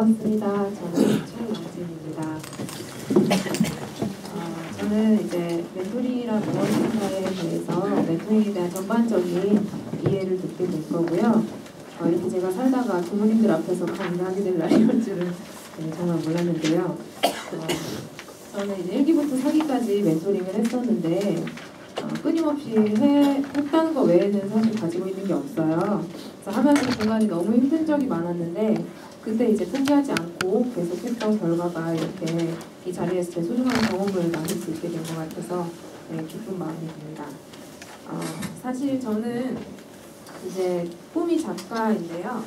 반갑습니다. 저는 최영진입니다. 저는 이제 멘토링이란 무엇인가에 대해서 멘토링에 대한 전반적인 이해를 듣게 될 거고요. 이렇게 제가 살다가 부모님들 앞에서 강의를 하게 될 날이 올 줄은 정말 몰랐는데요. 저는 이제 1기부터 4기까지 멘토링을 했었는데 끊임없이 했다는 거 외에는 사실 가지고 있는 게 없어요. 그래서 하면서 중간에 너무 힘든 적이 많았는데 그때 이제 포기하지 않고 계속했던 결과가 이렇게 이 자리에서 제 소중한 경험을 나눌 수 있게 된 것 같아서 기쁜 마음이 듭니다. 사실 저는 이제 꿈이 작가인데요.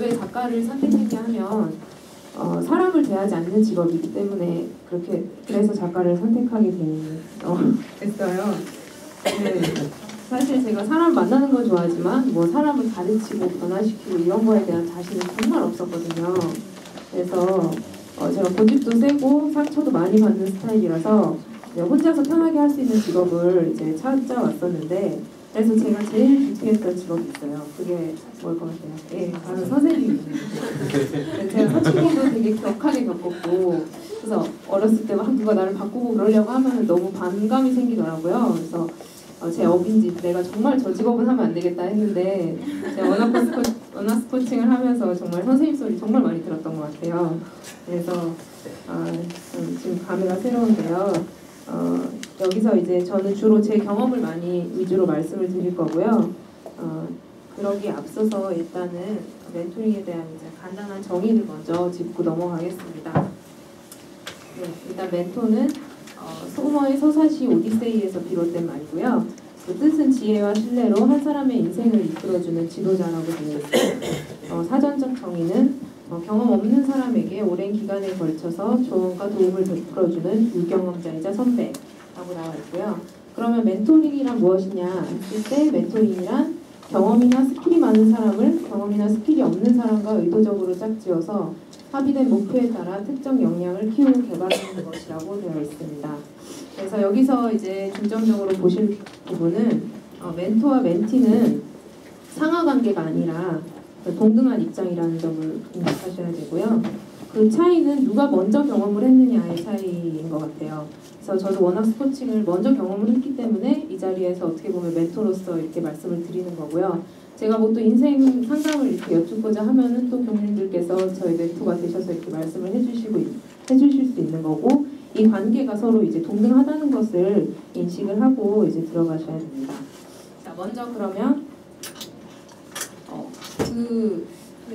왜 작가를 선택했냐 하면 사람을 대하지 않는 직업이기 때문에 그래서 작가를 선택하게 됐어요. 네, 사실 제가 사람 만나는 건 좋아하지만 뭐 사람을 가르치고 변화시키고 이런 거에 대한 자신은 정말 없었거든요. 그래서 제가 고집도 세고 상처도 많이 받는 스타일이라서 혼자서 편하게 할 수 있는 직업을 이제 찾아왔었는데 그래서 제가 제일 기피했던 직업이 있어요. 그게 뭘 것 같아요? 예, 바로 선생님입니다. 제가 사춘기도 되게 격하게 겪었고 그래서 어렸을 때 막 누가 나를 바꾸고 그러려고 하면 너무 반감이 생기더라고요. 그래서 제 업인지 내가 정말 저 직업은 하면 안 되겠다 했는데 제가 원어스 코칭을 하면서 정말 선생님 소리 정말 많이 들었던 것 같아요. 그래서 지금 감회가 새로운데요. 여기서 이제 저는 주로 제 경험을 많이 위주로 말씀을 드릴 거고요. 그러기에 앞서서 일단은 멘토링에 대한 이제 간단한 정의를 먼저 짚고 넘어가겠습니다. 네, 일단 멘토는 소머의 서사시 오디세이에서 비롯된 말이고요. 그 뜻은 지혜와 신뢰로 한 사람의 인생을 이끌어주는 지도자라고 되어 있어요. 사전적 정의는 경험 없는 사람에게 오랜 기간에 걸쳐서 조언과 도움을 베풀어주는 유경험자이자 선배라고 나와 있고요. 그러면 멘토링이란 무엇이냐 했을 때 멘토링이란 경험이나 스킬이 많은 사람을 경험이나 스킬이 없는 사람과 의도적으로 짝지어서 합의된 목표에 따라 특정 역량을 키우고 개발하는 것이라고 되어 있습니다. 그래서 여기서 이제 중점적으로 보실 부분은 멘토와 멘티는 상하관계가 아니라 동등한 입장이라는 점을 인식하셔야 되고요. 그 차이는 누가 먼저 경험을 했느냐의 차이인 것 같아요. 그래서 저도 워낙 스포츠를 먼저 경험을 했기 때문에 이 자리에서 어떻게 보면 멘토로서 이렇게 말씀을 드리는 거고요. 제가 뭐 또 인생 상담을 이렇게 여쭙고자 하면은 또 교수님들께서 저희 멘토가 되셔서 이렇게 말씀을 해주실 수 있는 거고 이 관계가 서로 이제 동등하다는 것을 인식을 하고 이제 들어가셔야 됩니다. 자, 먼저 그러면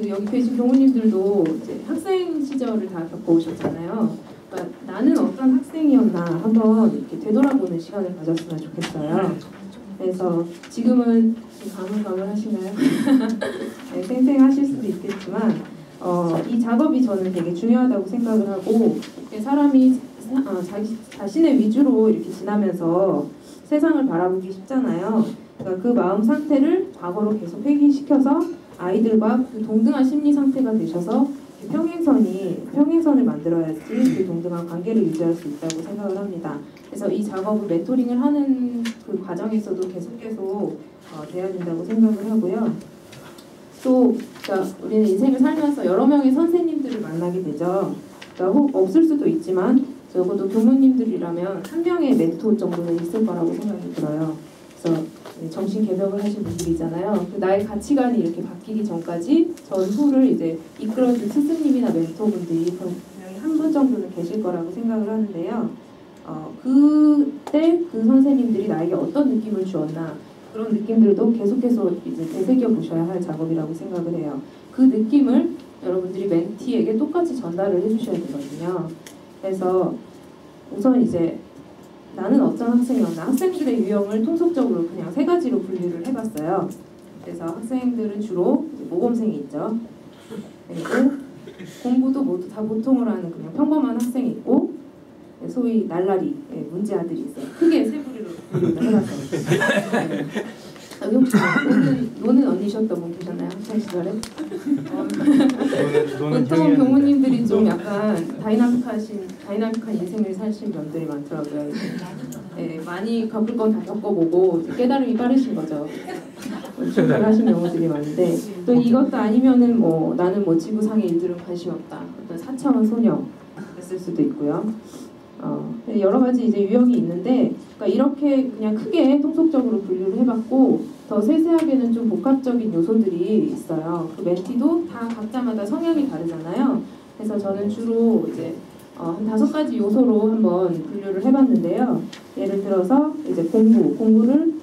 여기 계신 교무님들도 이제 학생 시절을 다 겪어오셨잖아요. 그러니까 나는 어떤 학생이었나 한번 이렇게 되돌아보는 시간을 가졌으면 좋겠어요. 그래서 지금은 가물가물하시나요? 네, 쌩쌩하실 수도 있겠지만 이 작업이 저는 되게 중요하다고 생각을 하고 사람이 자신의 위주로 이렇게 지나면서 세상을 바라보기 쉽잖아요. 그러니까 그 마음 상태를 과거로 계속 회귀시켜서 아이들과 그 동등한 심리 상태가 되셔서 평행선을 만들어야지 그 동등한 관계를 유지할 수 있다고 생각을 합니다. 그래서 이 작업을 멘토링을 하는 그 과정에서도 계속 돼야 된다고 생각을 하고요. 또 그러니까 우리는 인생을 살면서 여러 명의 선생님들을 만나게 되죠. 그러니까 없을 수도 있지만 적어도 교무님들이라면 한 명의 멘토 정도는 있을 거라고 생각이 들어요. 그래서 정신 개벽을 하신 분들이잖아요. 나의 가치관이 이렇게 바뀌기 전까지 전후를 이제 이끌어줄 스승님이나 멘토분들이 분명히 한 분 정도는 계실 거라고 생각을 하는데요. 그때 그 선생님들이 나에게 어떤 느낌을 주었나 그런 느낌들도 계속해서 이제 되새겨 보셔야 할 작업이라고 생각을 해요. 그 느낌을 여러분들이 멘티에게 똑같이 전달을 해주셔야 되거든요. 그래서 우선 이제 나는 어떤 학생이었나 학생들의 유형을 통속적으로 그냥 3가지로 분류를 해봤어요. 그래서 학생들은 주로 모범생이 있죠. 그리고 공부도 모두 다 보통으로 하는 그냥 평범한 학생이 있고 소위 날라리 문제아들이 있어요. 크게 3부류로 분류를 해봤어요. 네. 여기 혹시 노는 언니셨던 분 계셨나요? 학창 시절에? 보통 교무님들이 좀 약간 다이나믹한 인생을 사신 분들이 많더라고요. 네, 많이 겪을 건 다 겪어보고 깨달음이 빠르신 거죠. 주문을 하신 경우들이 많은데 또 이것도 아니면은 뭐 나는 뭐 지구상의 일들은 관심 없다. 어떤 사차원 소녀였을 수도 있고요. 여러 가지 이제 유형이 있는데 그러니까 이렇게 그냥 크게 통속적으로 분류를 해봤고 더 세세하게는 좀 복합적인 요소들이 있어요. 그 멘티도 다 각자마다 성향이 다르잖아요. 그래서 저는 주로 이제 한 5가지 요소로 한번 분류를 해봤는데요. 예를 들어서 이제 공부를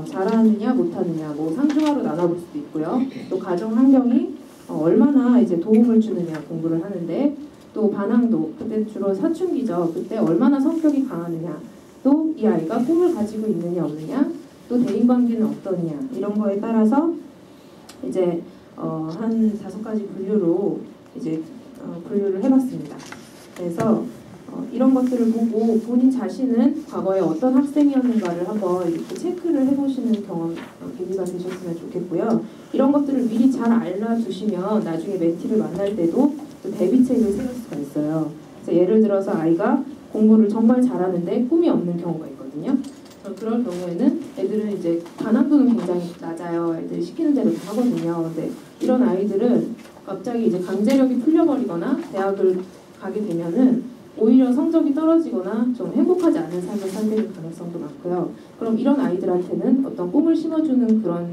잘하느냐 못하느냐 뭐 상중하로 나눠볼 수도 있고요. 또 가정 환경이 얼마나 이제 도움을 주느냐 공부를 하는데 또 반항도 그때 주로 사춘기죠. 그때 얼마나 성격이 강하느냐 또 이 아이가 꿈을 가지고 있느냐 없느냐 또 대인관계는 어떠냐 이런 거에 따라서 이제 한 5가지 분류로 이제 분류를 해봤습니다. 그래서 이런 것들을 보고 본인 자신은 과거에 어떤 학생이었는가를 한번 이렇게 체크를 해보시는 경험 계기가 되셨으면 좋겠고요. 이런 것들을 미리 잘 알아두시면 나중에 멘티를 만날 때도 또 대비책을 세울 수가 있어요. 그래서 예를 들어서 아이가 공부를 정말 잘하는데 꿈이 없는 경우가 있거든요. 그럴 경우에는 애들은 이제 반항도는 굉장히 낮아요. 애들이 시키는 대로 다 하거든요. 근데 이런 아이들은 갑자기 이제 강제력이 풀려버리거나 대학을 가게 되면은 오히려 성적이 떨어지거나 좀 행복하지 않은 삶을 살게 될 가능성도 많고요. 그럼 이런 아이들한테는 어떤 꿈을 심어주는 그런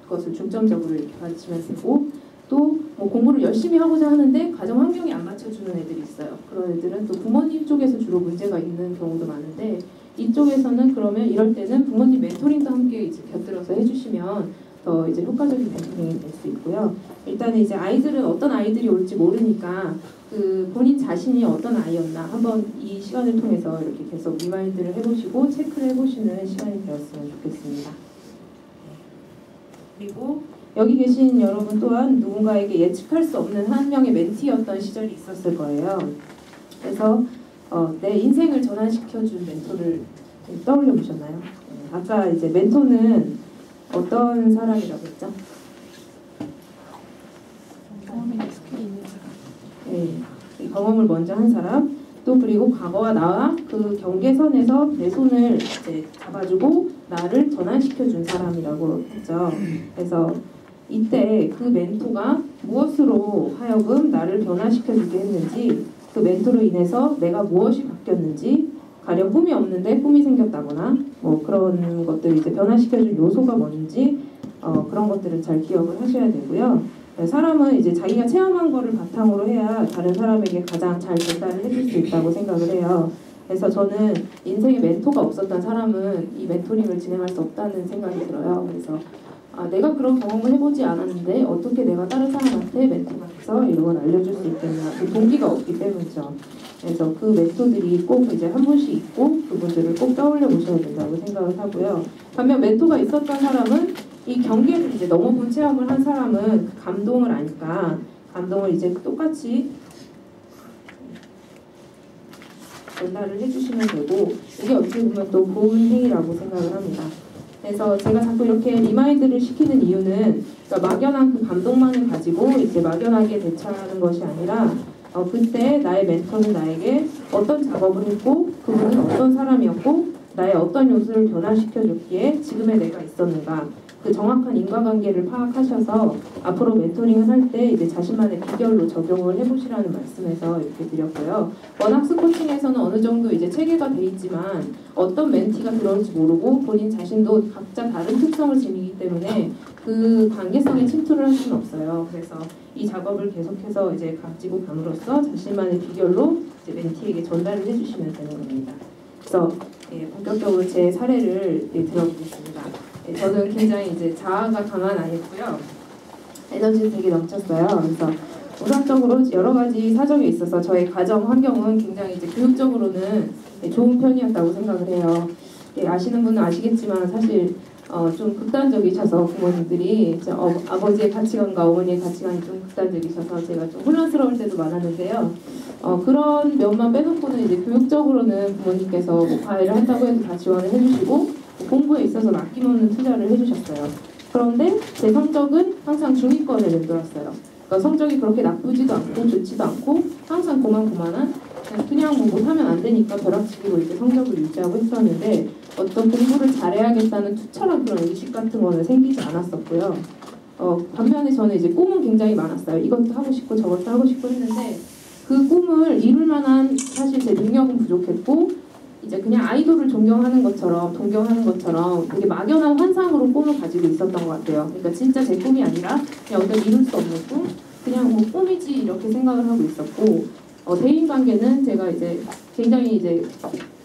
것을 중점적으로 이렇게 가르치면 되고 또 뭐 공부를 열심히 하고자 하는데 가정 환경이 안 맞춰주는 애들이 있어요. 그런 애들은 또 부모님 쪽에서 주로 문제가 있는 경우도 많은데 이쪽에서는 그러면 이럴 때는 부모님 멘토링도 함께 이제 곁들여서 해주시면 더 이제 효과적인 멘토링이 될 수 있고요. 일단은 이제 아이들은 어떤 아이들이 올지 모르니까 그 본인 자신이 어떤 아이였나 한번 이 시간을 통해서 이렇게 계속 리마인드를 해보시고 체크를 해보시는 시간이 되었으면 좋겠습니다. 그리고 여기 계신 여러분 또한 누군가에게 예측할 수 없는 한 명의 멘티였던 시절이 있었을 거예요. 그래서 내 인생을 전환시켜준 멘토를 떠올려 보셨나요? 아까 이제 멘토는 어떤 사람이라고 했죠? 경험이 스킬이 있는 사람. 네, 이 경험을 먼저 한 사람, 또 그리고 과거와 나와 그 경계선에서 내 손을 이제 잡아주고 나를 전환시켜준 사람이라고 했죠. 그래서 이때 그 멘토가 무엇으로 하여금 나를 변화시켜주게 했는지, 그 멘토로 인해서 내가 무엇이 바뀌었는지, 가령 꿈이 없는데 꿈이 생겼다거나 뭐 그런 것들을 이제 변화시켜준 요소가 뭔지 그런 것들을 잘 기억을 하셔야 되고요. 사람은 이제 자기가 체험한 거를 바탕으로 해야 다른 사람에게 가장 잘 전달을 해줄 수 있다고 생각을 해요. 그래서 저는 인생에 멘토가 없었던 사람은 이 멘토링을 진행할 수 없다는 생각이 들어요. 그래서 내가 그런 경험을 해보지 않았는데 어떻게 내가 다른 사람한테 멘토가 돼서 이런 걸 알려줄 수 있겠냐. 그 동기가 없기 때문이죠. 그래서 그 멘토들이 꼭 이제 한 분씩 있고 그분들을 꼭 떠올려 보셔야 된다고 생각을 하고요. 반면 멘토가 있었던 사람은 이 경계를 이제 넘어본 체험을 한 사람은 그 감동을 아니까 감동을 이제 똑같이 전달을 해주시면 되고 이게 어떻게 보면 또 좋은 행위라고 생각을 합니다. 그래서 제가 자꾸 이렇게 리마인드를 시키는 이유는 그러니까 막연한 그 감동만을 가지고 이제 막연하게 대처하는 것이 아니라 그때 나의 멘토는 나에게 어떤 작업을 했고 그분은 어떤 사람이었고 나의 어떤 요소를 변화시켜줬기에 지금의 내가 있었는가 그 정확한 인과관계를 파악하셔서 앞으로 멘토링을 할 때 이제 자신만의 비결로 적용을 해보시라는 말씀에서 이렇게 드렸고요. 워낙 스코칭에서는 어느 정도 이제 체계가 돼 있지만 어떤 멘티가 들어올지 모르고 본인 자신도 각자 다른 특성을 지니기 때문에 그 관계성에 침투를 할 수는 없어요. 그래서 이 작업을 계속해서 이제 가지고 감으로써 자신만의 비결로 이제 멘티에게 전달을 해주시면 되는 겁니다. 그래서 본격적으로 제 사례를 들어보겠습니다. 저는 굉장히 이제 자아가 강한 아이였고요. 에너지도 되게 넘쳤어요. 그래서 우선적으로 여러 가지 사정에 있어서 저의 가정 환경은 굉장히 이제 교육적으로는 좋은 편이었다고 생각을 해요. 아시는 분은 아시겠지만 사실 좀 극단적이셔서 부모님들이 아버지의 가치관과 어머니의 가치관이 좀 극단적이셔서 제가 좀 혼란스러울 때도 많았는데요. 그런 면만 빼놓고는 이제 교육적으로는 부모님께서 뭐 과외를 한다고 해도 다 지원을 해주시고 공부에 있어서 아낌없는 투자를 해주셨어요. 그런데 제 성적은 항상 중위권에 맴돌았어요. 그러니까 성적이 그렇게 나쁘지도 않고 좋지도 않고 항상 고만고만한 그냥 뭐 못하면 안 되니까 벼락치기로 이제 성적을 유지하고 했었는데 어떤 공부를 잘해야겠다는 투철한 그런 의식 같은 거는 생기지 않았었고요. 반면에 저는 이제 꿈은 굉장히 많았어요. 이것도 하고 싶고 저것도 하고 싶고 했는데 그 꿈을 이룰 만한 사실 제 능력은 부족했고 이제 그냥 아이돌을 동경하는 것처럼 되게 막연한 환상으로 꿈을 가지고 있었던 것 같아요. 그러니까 진짜 제 꿈이 아니라 그냥 어떤 이룰 수 없는 꿈, 그냥 뭐 꿈이지 이렇게 생각을 하고 있었고 대인관계는 제가 이제 굉장히 이제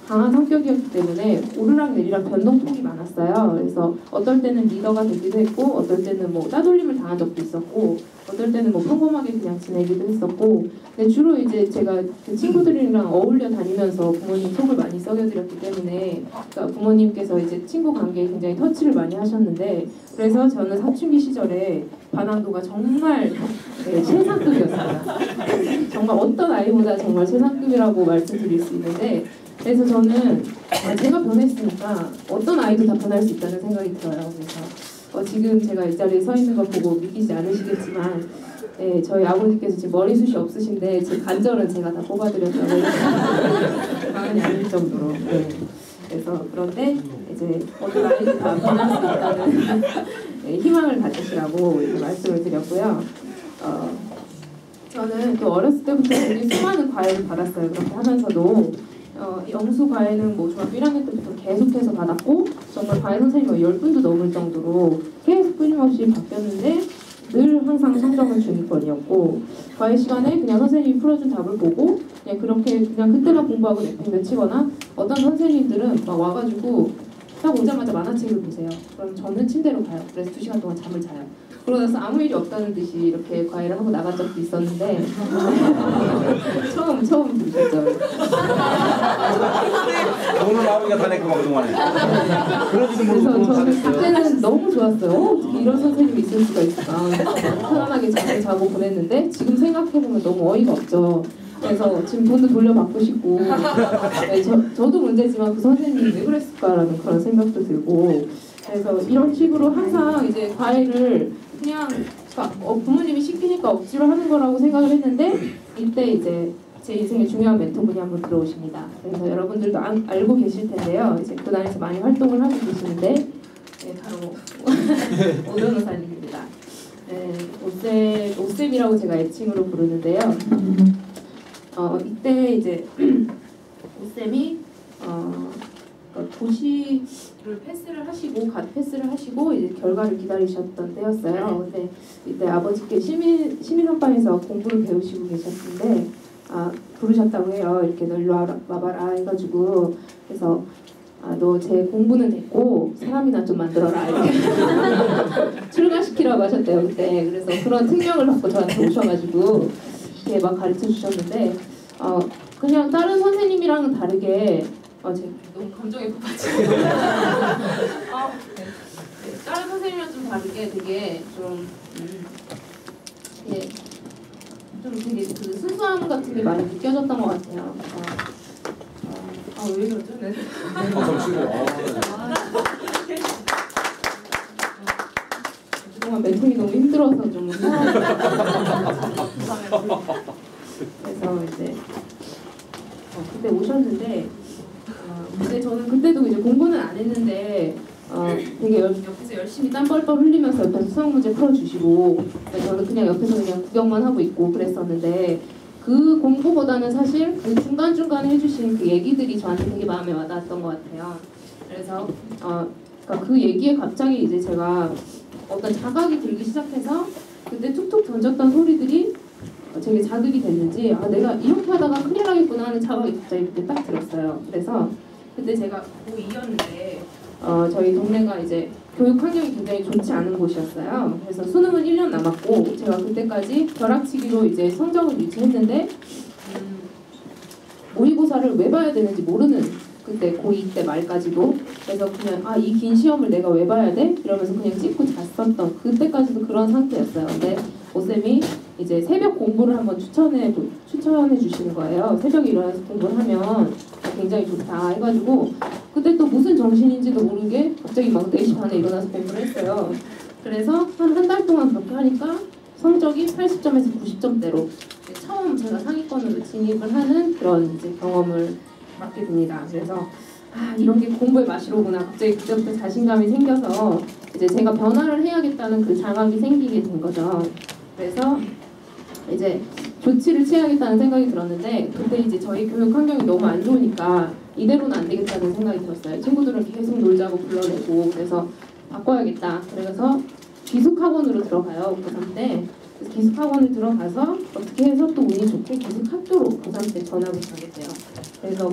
강한 성격이었기 때문에 오르락내리락 변동폭이 많았어요. 그래서 어떨 때는 리더가 되기도 했고 어떨 때는 뭐 따돌림을 당한 적도 있었고 어떨 때는 뭐 평범하게 그냥 지내기도 했었고 근데 주로 이제 제가 그 친구들이랑 어울려 다니면서 부모님 속을 많이 썩여드렸기 때문에 그러니까 부모님께서 이제 친구 관계에 굉장히 터치를 많이 하셨는데 그래서 저는 사춘기 시절에 반항도가 정말 최상급이었어요. 정말 어떤 아이보다 정말 최상급이라고 말씀드릴 수 있는데 그래서 저는 제가 변했으니까 어떤 아이도 다 변할 수 있다는 생각이 들어요. 그래서 지금 제가 이 자리에 서 있는 거 보고 믿기지 않으시겠지만 저희 아버지께서 지금 머리숱이 없으신데 제 관절은 제가 다 뽑아드렸다고 가만히 아닐 정도로 그래서 그런데 이제 어떤 아이도 다 변할 수 있다는 희망을 가지시라고 말씀을 드렸고요. 저는 또 어렸을 때부터 굉장히 수많은 과외를 받았어요. 그렇게 하면서도 영수 과외는 뭐 중학교 1학년 때부터 계속해서 받았고 정말 과외 선생님이 10분도 넘을 정도로 계속 끊임없이 바뀌었는데 늘 항상 성적은 중위권이었고 과외 시간에 그냥 선생님이 풀어준 답을 보고 그냥 그렇게 그냥 그때만 공부하고 내팽겨 치거나 어떤 선생님들은 막 와가지고 딱 오자마자 만화책을 보세요. 그럼 저는 침대로 가요. 그래서 2시간 동안 잠을 자요. 그러고 나서 아무 일이 없다는 듯이 이렇게 과외를 하고 나간 적도 있었는데 처음 들으셨죠? 오늘 아버지가 다 냈구만 그동안에. 그런지도 모르고 그래서 저는 잘했어요. 그때는 너무 좋았어요. 어떻게 이런 선생님이 있을 수가 있을까. 편안하게 잠을 자고 보냈는데 지금 생각해보면 너무 어이가 없죠. 그래서 지금 돈도 돌려받고 싶고 저도 문제지만 그 선생님이 왜 그랬을까라는 그런 생각도 들고 그래서 이런 식으로 항상 이제 과외를 그냥 부모님이 시키니까 억지로 하는 거라고 생각을 했는데 이때 이제 제 인생의 중요한 멘토분이 한 분 들어오십니다. 그래서 여러분들도 알고 계실 텐데요. 이제 구단에서 많이 활동을 하고 계시는데 바로 오 변호사님입니다. 오쌤이라고 제가 애칭으로 부르는데요. 이때 이제 오쌤이 도시를 패스를 하시고 갓 패스를 하시고 이제 결과를 기다리셨던 때였어요. 근데 이때 아버지께 시민학과에서 공부를 배우시고 계셨는데 부르셨다고 해요. 이렇게 너 일로 와봐라 해가지고 그래서 너 제 공부는 됐고 사람이나 좀 만들어라 이렇게 출가시키라고 하셨대요 그때. 그래서 그런 특명을 받고 저한테 오셔가지고 이렇게 막 가르쳐 주셨는데 그냥 다른 선생님이랑은 다르게 제가 너무 감정에 폭발치고 다른 선생님이랑 좀 다르게 되게 좀 되게 그 순수함 같은 게 많이 느껴졌던 것 같아요. 왜 그러죠? 네. 그동안 멘토링이 너무 힘들어서 좀 그래서 이제 그때 오셨는데 근데 저는 그때도 이제 공부는 안 했는데 되게 옆에서 열심히 땀 뻘뻘 흘리면서 옆에서 수학 문제 풀어주시고 저는 그냥 옆에서 그냥 구경만 하고 있고 그랬었는데 그 공부보다는 사실 그 중간중간에 해주신 그 얘기들이 저한테 되게 마음에 와닿았던 것 같아요. 그래서 그러니까 그 얘기에 갑자기 이제 제가 어떤 자각이 들기 시작해서 그때 툭툭 던졌던 소리들이 되게 자극이 됐는지 내가 이렇게 하다가 큰일 나겠구나 하는 자각이 갑자기 그때 딱 들었어요. 그래서 그때 제가 고2였는데 저희 동네가 이제 교육 환경이 굉장히 좋지 않은 곳이었어요. 그래서 수능은 1년 남았고 제가 그때까지 벼락치기로 이제 성적을 유지했는데 모의고사를 왜 봐야 되는지 모르는 그때 고2 때 말까지도 그래서 그냥 이 긴 시험을 내가 왜 봐야 돼? 이러면서 그냥 찍고 잤었던 그때까지도 그런 상태였어요. 근데 오쌤이 이제 새벽 공부를 한번 추천해 주시는 거예요. 새벽에 일어나서 공부를 하면 굉장히 좋다 해가지고 그때 또 무슨 정신인지도 모르게 갑자기 막 4시 반에 일어나서 공부를 했어요. 그래서 한 달 동안 그렇게 하니까 성적이 80점에서 90점대로 처음 제가 상위권으로 진입을 하는 그런 이제 경험을 맡게 됩니다. 그래서 이런 게 공부의 맛이로구나. 갑자기 그때부터 자신감이 생겨서 이제 제가 변화를 해야겠다는 그 자각이 생기게 된 거죠. 그래서 이제 조치를 취하겠다는 생각이 들었는데 그때 이제 저희 교육 환경이 너무 안 좋으니까 이대로는 안 되겠다는 생각이 들었어요. 친구들을 계속 놀자고 불러내고 그래서 바꿔야겠다. 그래서 기숙학원으로 들어가요. 고3 때. 기숙학원을 들어가서 어떻게 해서 또 운이 좋게 기숙학교로 고3 때 전학을 가게 돼요. 그래서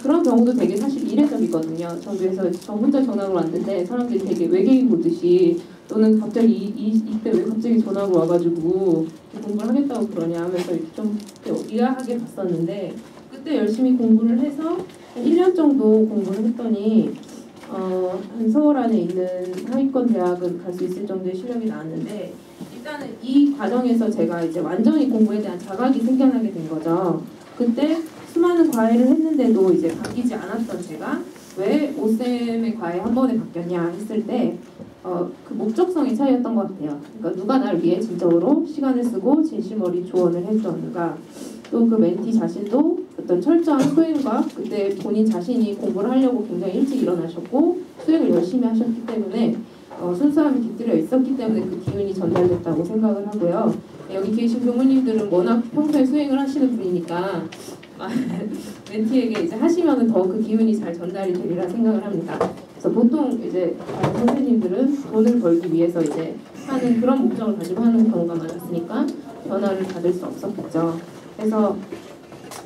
그런 경우도 되게 사실 이례적이거든요. 저기에서 저 혼자 전학을 왔는데 사람들이 되게 외계인 보듯이 너는 갑자기 이때 왜 갑자기 전학을 와가지고 공부를 하겠다고 그러냐 하면서 이렇게 좀 의아하게 봤었는데 그때 열심히 공부를 해서 한 1년 정도 공부를 했더니 한 서울 안에 있는 하위권 대학은 갈 수 있을 정도의 실력이 나왔는데 일단은 이 과정에서 제가 이제 완전히 공부에 대한 자각이 생겨나게 된 거죠. 그때 수많은 과외를 했는데도 이제 바뀌지 않았던 제가 왜 5쌤의 과외 한 번에 바뀌었냐 했을 때 그 목적성의 차이였던 것 같아요. 그러니까 누가 나를 위해 진정으로 시간을 쓰고 진심 어린 조언을 해주었는가 또 그 멘티 자신도 어떤 철저한 수행과 그때 본인 자신이 공부를 하려고 굉장히 일찍 일어나셨고 수행을 열심히 하셨기 때문에 순수함이 깃들여 있었기 때문에 그 기운이 전달됐다고 생각을 하고요. 여기 계신 교무님들은 워낙 평소에 수행을 하시는 분이니까 멘티에게 이제 하시면은 더 그 기운이 잘 전달이 되리라 생각을 합니다. 그래서 보통 이제 선생님들은 돈을 벌기 위해서 이제 하는 그런 목적을 가지고 하는 경우가 많았으니까 변화를 받을 수 없었겠죠. 그래서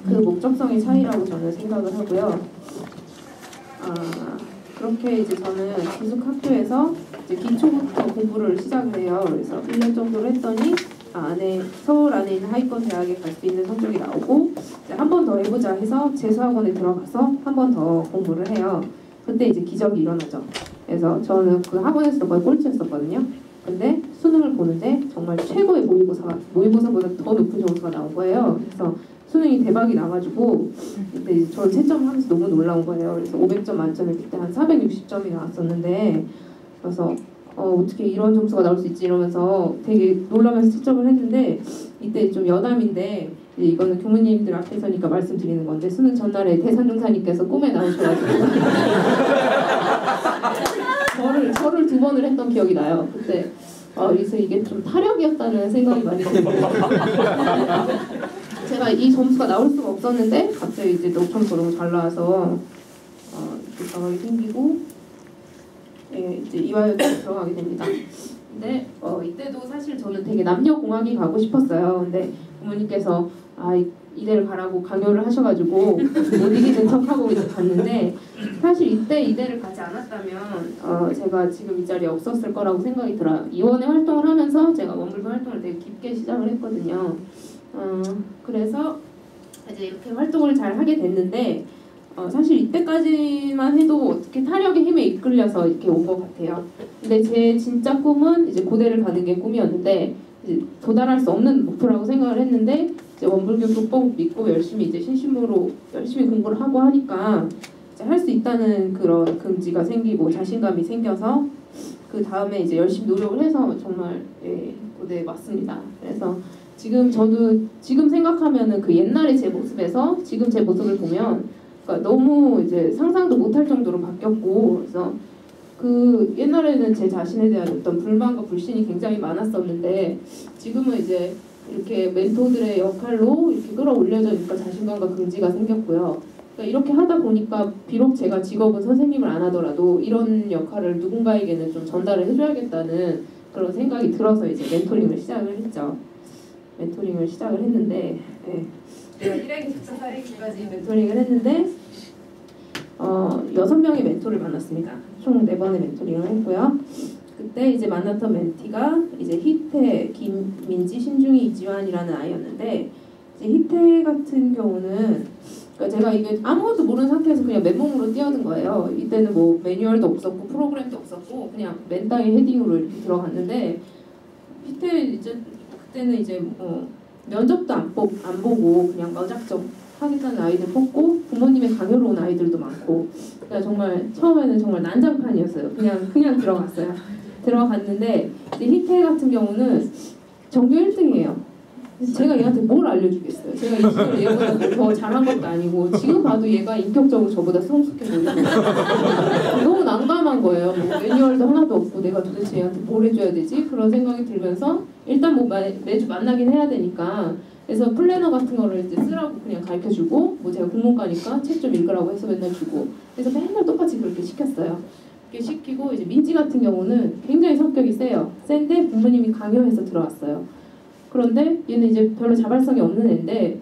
그 목적성의 차이라고 저는 생각을 하고요. 그렇게 이제 저는 기숙학교에서 이제 기초부터 공부를 시작을 해요. 그래서 1년 정도를 했더니 서울 안에 있는 하위권 대학에 갈 수 있는 성적이 나오고 한 번 더 해보자 해서 재수학원에 들어가서 한 번 더 공부를 해요. 그때 이제 기적이 일어나죠. 그래서 저는 그 학원에서 거의 꼴찌였었거든요. 근데 수능을 보는데 정말 최고의 모의고사보다 더 높은 점수가 나온 거예요. 그래서 수능이 대박이 나가지고 그때 이제 저는 채점을 하면서 너무 놀라운 거예요. 그래서 500점 만점에 그때 한 460점이 나왔었는데 그래서 어떻게 이런 점수가 나올 수 있지 이러면서 되게 놀라면서 채점을 했는데 이때 좀 여담인데 이거는 교무님들 앞에서니까 말씀드리는 건데 수능 전날에 대산종사님께서 꿈에 나오셔가지고 저를 2번을 했던 기억이 나요. 그때 그래서 이게 좀 타력이었다는 생각이 많이 들어요. 제가 이 점수가 나올 수가 없었는데 갑자기 이제 녹점수가 너무 잘 나와서 이렇게 자각이 생기고 이제 이화여대에 들어가게 됩니다. 근데 이때도 사실 저는 되게 남녀공학이 가고 싶었어요. 근데 부모님께서 이대를 가라고 강요를 하셔가지고 못 이기는 척하고 이제 갔는데 사실 이때 이대를 가지 않았다면 제가 지금 이 자리에 없었을 거라고 생각이 들어요. 이원회 활동을 하면서 제가 원불교 활동을 되게 깊게 시작을 했거든요. 그래서 이제 이렇게 활동을 잘 하게 됐는데 사실 이때까지만 해도 어떻게 타력의 힘에 이끌려서 이렇게 온 것 같아요. 근데 제 진짜 꿈은 이제 고대를 가는 게 꿈이었는데 이제 도달할 수 없는 목표라고 생각을 했는데 이제 원불교 교법 믿고 열심히 이제 신심으로 열심히 공부를 하고 하니까 할 수 있다는 그런 긍지가 생기고 자신감이 생겨서 그 다음에 이제 열심히 노력을 해서 정말 고대에 왔습니다. 그래서 저도 지금 생각하면은 그 옛날의 제 모습에서 지금 제 모습을 보면 그러니까 너무 이제 상상도 못할 정도로 바뀌었고 그래서 그 옛날에는 제 자신에 대한 어떤 불만과 불신이 굉장히 많았었는데 지금은 이제 이렇게 멘토들의 역할로 이렇게 끌어올려지니까 자신감과 긍지가 생겼고요. 그러니까 이렇게 하다 보니까 비록 제가 직업은 선생님을 안 하더라도 이런 역할을 누군가에게는 좀 전달을 해줘야겠다는 그런 생각이 들어서 이제 멘토링을 시작을 했죠. 멘토링을 시작을 했는데 제가 1회기부터 4회기까지 멘토링을 했는데 6명의 멘토를 만났습니다. 총 4번의 멘토링을 했고요. 그때 이제 만났던 멘티가 이제 희태, 김민지, 신중희, 이지환이라는 아이였는데 이제 희태 같은 경우는 그러니까 제가 이게 아무것도 모르는 상태에서 그냥 맨몸으로 뛰어든 거예요. 이때는 뭐 매뉴얼도 없었고 프로그램도 없었고 그냥 맨 땅에 헤딩으로 이렇게 들어갔는데 희태 이제 그때는 이제 면접도 안 보고 그냥 무작정 하겠다는 아이들 뽑고 부모님의 강요로 온 아이들도 많고 그러니까 정말 처음에는 정말 난장판이었어요. 그냥 들어갔어요. 들어갔는데 이제 희태 같은 경우는 전교 1등이에요. 제가 얘한테 뭘 알려주겠어요. 제가 이 시절 얘보다 더 잘한 것도 아니고 지금 봐도 얘가 인격적으로 저보다 성숙해 보이고 너무 난감한 거예요. 뭐 매뉴얼도 하나도 없고 내가 도대체 얘한테 뭘 해줘야 되지? 그런 생각이 들면서 일단 뭐 매주 만나긴 해야 되니까 그래서 플래너 같은 거를 이제 쓰라고 그냥 가르쳐주고 뭐 제가 국문과니까 책 좀 읽으라고 해서 맨날 주고 그래서 맨날 똑같이 그렇게 시켰어요. 그렇게 시키고 이제 민지 같은 경우는 굉장히 성격이 세요. 센데 부모님이 강요해서 들어왔어요. 그런데 얘는 이제 별로 자발성이 없는 애인데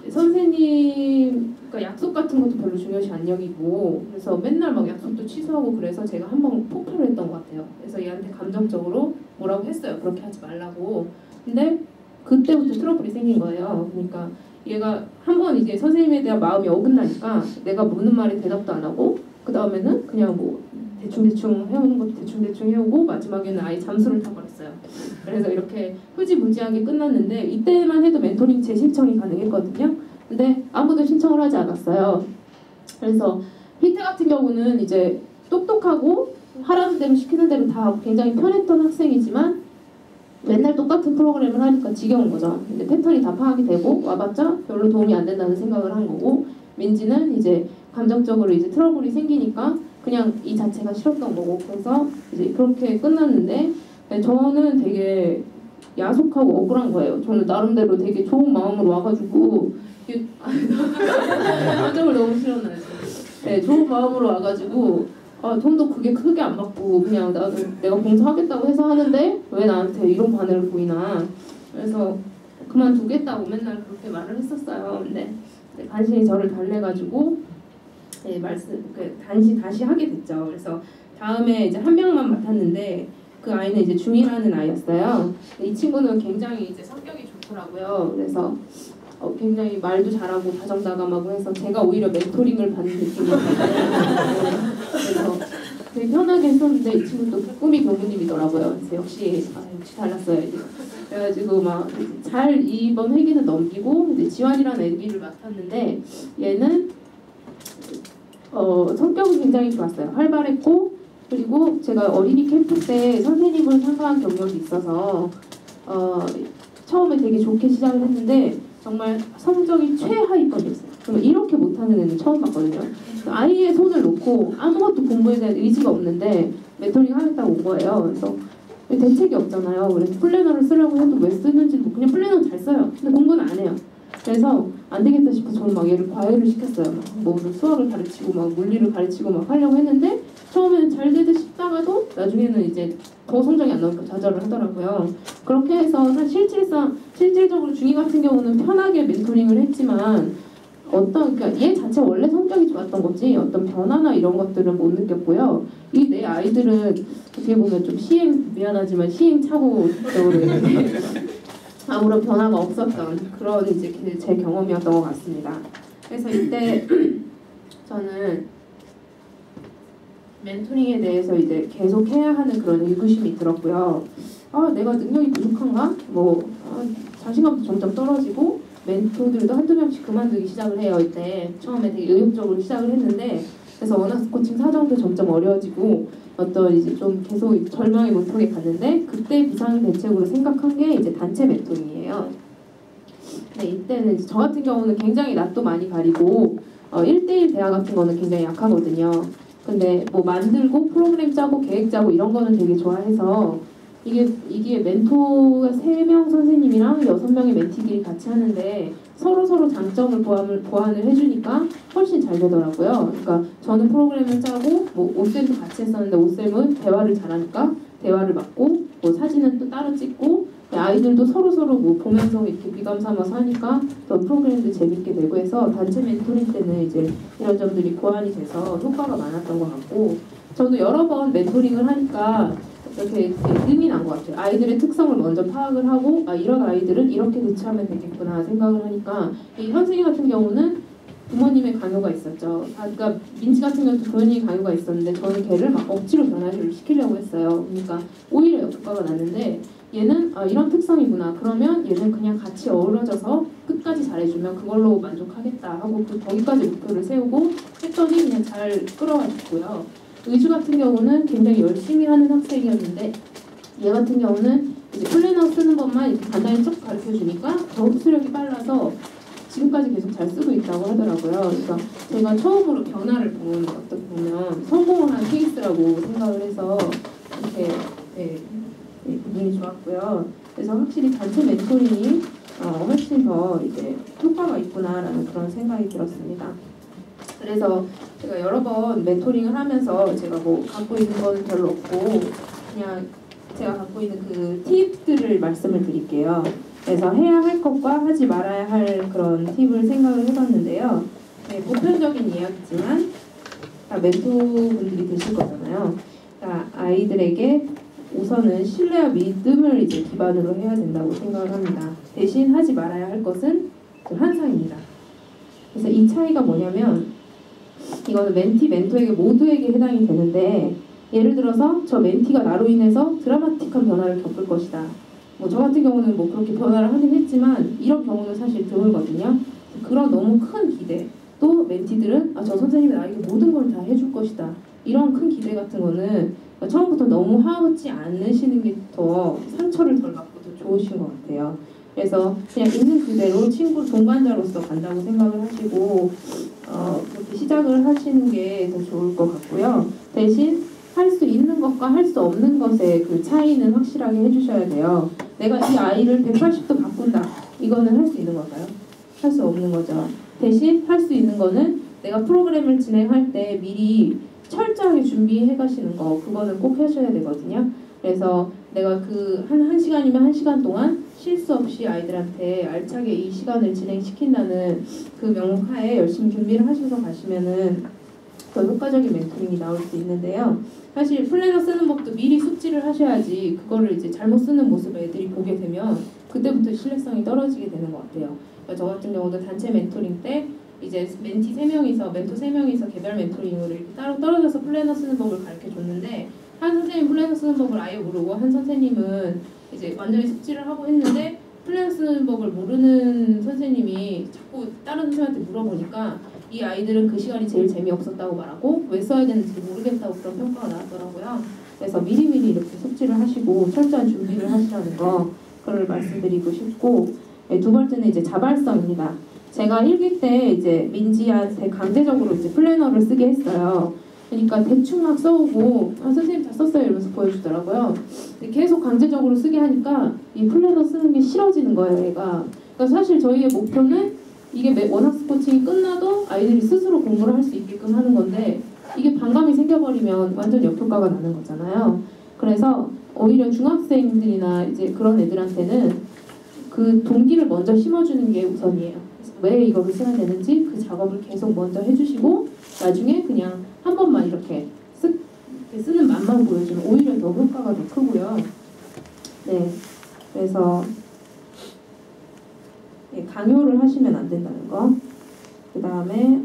선생님 그러니까 약속 같은 것도 별로 중요시 안 여기고 그래서 맨날 막 약속도 취소하고 그래서 제가 한번 폭발을 했던 것 같아요. 그래서 얘한테 감정적으로 뭐라고 했어요. 그렇게 하지 말라고. 근데 그때부터 트러블이 생긴 거예요. 그러니까 얘가 한번 이제 선생님에 대한 마음이 어긋나니까 내가 묻는 말에 대답도 안 하고 그 다음에는 그냥 뭐 대충대충 해오는 것도 대충대충 해오고 마지막에는 아예 잠수를 타버렸어요. 그래서 이렇게 흐지부지하게 끝났는데 이때만 해도 멘토링 재신청이 가능했거든요. 근데 아무도 신청을 하지 않았어요. 그래서 희태 같은 경우는 이제 똑똑하고 하라는 대로 시키는 대로 다 하고 굉장히 편했던 학생이지만 맨날 똑같은 프로그램을 하니까 지겨운 거죠. 근데 패턴이 다 파악이 되고 와봤자 별로 도움이 안 된다는 생각을 한 거고 민지는 이제 감정적으로 이제 트러블이 생기니까 그냥 이 자체가 싫었던 거고 그래서 이제 그렇게 끝났는데 저는 되게 야속하고 억울한 거예요. 저는 나름대로 되게 좋은 마음으로 와가지고 감정을 너무 싫었나요? 네, 좋은 마음으로 와가지고 좀 더 그게 크게 안 받고 그냥 나도 내가 봉사하겠다고 해서 하는데 왜 나한테 이런 반응을 보이나 그래서 그만두겠다고 맨날 그렇게 말을 했었어요. 근데 간신히 저를 달래가지고 다시 하게 됐죠. 그래서 다음에 이제 한 명만 맡았는데 그 아이는 이제 중2라는 아이였어요. 이 친구는 굉장히 이제 성격이 좋더라고요. 그래서 굉장히 말도 잘하고 다정다감하고 해서 제가 오히려 멘토링을 받는 느낌이었는데 그래서 되게 편하게 했었는데 이 친구도 꿈이 교무님이더라고요. 그래서 역시 달랐어요. 그래가지고 막 잘 이번 회기는 넘기고 이제 지환이라는 애기를 맡았는데 얘는 성격이 굉장히 좋았어요. 활발했고 그리고 제가 어린이 캠프 때 선생님을 상담한 경력이 있어서 처음에 되게 좋게 시작을 했는데 정말 성적이 최하위권이었어요. 정말 이렇게 못하는 애는 처음 봤거든요. 아이의 손을 놓고 아무것도 공부에 대한 의지가 없는데 멘토링 하겠다고 온 거예요. 그래서 대책이 없잖아요. 그래서 플래너를 쓰려고 해도 왜 쓰는지도 그냥 플래너 잘 써요. 근데 공부는 안 해요. 그래서 안 되겠다 싶어서 저는 막 얘를 과외를 시켰어요. 뭐 수학을 가르치고 막 물리를 가르치고 막 하려고 했는데 처음에는 잘 되듯 싶다가도 나중에는 이제 더 성적이 안 나오니까 좌절을 하더라고요. 그렇게 해서 실질적으로 중2 같은 경우는 편하게 멘토링을 했지만 그러니까 얘 자체 원래 성격이 좋았던 거지 어떤 변화나 이런 것들은 못 느꼈고요. 이 내 아이들은 어떻게 보면 좀 미안하지만 시행착오적으로 아무런 변화가 없었던 그런 이제 제 경험이었던 것 같습니다. 그래서 이때 저는 멘토링에 대해서 이제 계속 해야 하는 그런 의구심이 들었고요. 내가 능력이 부족한가? 자신감도 점점 떨어지고 멘토들도 한두 명씩 그만두기 시작을 해요. 이때 처음에 되게 의욕적으로 시작을 했는데 그래서 원학스 코칭 사정도 점점 어려워지고 이제 좀 계속 절망의 문턱에 갔는데 그때 비상 대책으로 생각한 게 이제 단체 멘토링이에요. 네, 이때는 저 같은 경우는 굉장히 낯도 많이 가리고 1대1 대화 같은 거는 굉장히 약하거든요. 근데 뭐 만들고 프로그램 짜고 계획 짜고 이런 거는 되게 좋아해서 이게 멘토가 3명 선생님이랑 6명의 멘티들이 같이 하는데 서로 장점을 보완을 해주니까 훨씬 잘 되더라고요. 그러니까 저는 프로그램을 짜고 뭐 오쌤도 같이 했었는데 오쌤은 대화를 잘하니까 대화를 맡고 뭐 사진은 또 따로 찍고 아이들도 서로 뭐 보면서 이렇게 미감 삼아서 하니까 더 프로그램도 재밌게 되고 해서 단체 멘토링 때는 이제 이런 점들이 보완이 돼서 효과가 많았던 것 같고 저도 여러 번 멘토링을 하니까 이렇게 힘이 난 것 같아요. 아이들의 특성을 먼저 파악을 하고 이런 아이들은 이렇게 대처하면 되겠구나 생각을 하니까 이 현승이 같은 경우는 부모님의 강요가 있었죠. 그러니까 민지 같은 경우도 부모님의 강요가 있었는데 저는 걔를 막 억지로 변화를 시키려고 했어요. 그러니까 오히려 역효과가 났는데 얘는 이런 특성이구나. 그러면 얘는 그냥 같이 어우러져서 끝까지 잘해주면 그걸로 만족하겠다 하고 거기까지 목표를 세우고 했더니 그냥 잘 끌어왔고요. 의주 같은 경우는 굉장히 열심히 하는 학생이었는데 얘 같은 경우는 이제 플래너 쓰는 것만 이렇게 간단히 쭉 가르쳐 주니까 더 흡수력이 빨라서 지금까지 계속 잘 쓰고 있다고 하더라고요. 그러니까 제가 처음으로 변화를 본 어떻게 보면 성공을 한 케이스라고 생각을 해서 이렇게 기분이 좋았고요. 그래서 확실히 단체 멘토링이 훨씬 더 이제 효과가 있구나라는 그런 생각이 들었습니다. 그래서 제가 여러 번 멘토링을 하면서 제가 뭐 갖고 있는 건 별로 없고 그냥 제가 갖고 있는 그 팁들을 말씀을 드릴게요. 그래서 해야 할 것과 하지 말아야 할 그런 팁을 생각을 해봤는데요. 네, 보편적인 이야기지만 다 멘토분들이 되실 거잖아요. 그러니까 아이들에게 우선은 신뢰와 믿음을 이제 기반으로 해야 된다고 생각을 합니다. 대신 하지 말아야 할 것은 환상입니다. 그래서 이 차이가 뭐냐면 이거는 멘티, 멘토에게 모두에게 해당이 되는데 예를 들어서 저 멘티가 나로 인해서 드라마틱한 변화를 겪을 것이다. 뭐 저 같은 경우는 뭐 그렇게 변화를 하긴 했지만 이런 경우는 사실 드물거든요. 그런 너무 큰 기대 또 멘티들은 저 선생님이 나에게 모든 걸 다 해줄 것이다. 이런 큰 기대 같은 거는 처음부터 너무 하지 않으시는 게 더 상처를 덜 받고 더 좋으신 것 같아요. 그래서 그냥 있는 그대로 친구 동반자로서 간다고 생각을 하시고 그렇게 시작을 하시는 게 더 좋을 것 같고요. 대신 할 수 있는 것과 할 수 없는 것의 그 차이는 확실하게 해주셔야 돼요. 내가 이 아이를 180도 바꾼다. 이거는 할 수 있는 걸까요? 할 수 없는 거죠. 대신 할 수 있는 거는 내가 프로그램을 진행할 때 미리 철저하게 준비해 가시는 거 그거는 꼭 하셔야 되거든요. 그래서 내가 그 한 시간이면 1시간 동안 실수 없이 아이들한테 알차게 이 시간을 진행시킨다는 그 명목하에 열심히 준비를 하셔서 가시면은 더 효과적인 멘토링이 나올 수 있는데요. 사실 플래너 쓰는 법도 미리 숙지를 하셔야지 그거를 이제 잘못 쓰는 모습을 애들이 보게 되면 그때부터 신뢰성이 떨어지게 되는 것 같아요. 그러니까 저 같은 경우도 단체 멘토링 때 이제 멘티 3명이서 멘토 3명이서 개별 멘토링으로 이렇게 따로 떨어져서 플래너 쓰는 법을 가르쳐 줬는데 한 선생님 플래너 쓰는 법을 아예 모르고 한 선생님은 이제 완전히 숙지를 하고 했는데 플래너 쓰는 법을 모르는 선생님이 자꾸 다른 선생님한테 물어보니까 이 아이들은 그 시간이 제일 재미없었다고 말하고 왜 써야 되는지 모르겠다고 그런 평가가 나왔더라고요. 그래서 미리미리 이렇게 숙지를 하시고 철저한 준비를 하시라는 거 그걸 말씀드리고 싶고 두 번째는 이제 자발성입니다. 제가 1기 때 이제 민지한테 강제적으로 이제 플래너를 쓰게 했어요. 그러니까 대충 막 써오고 선생님 다 썼어요 이러면서 보여주더라고요. 근데 계속 강제적으로 쓰게 하니까 이 플래너 쓰는 게 싫어지는 거예요 얘가. 그러니까 사실 저희의 목표는 이게 원학습 코칭이 끝나도 아이들이 스스로 공부를 할 수 있게끔 하는 건데 이게 반감이 생겨버리면 완전 역효과가 나는 거잖아요. 그래서 오히려 중학생들이나 이제 그런 애들한테는 그 동기를 먼저 심어주는 게 우선이에요. 그래서 왜 이거를 써야 되는지 그 작업을 계속 먼저 해주시고 나중에 그냥 한 번만 이렇게 쓰는 맛만 보여주면 오히려 더 효과가 더 크고요. 네, 그래서 강요를 하시면 안 된다는 거. 그 다음에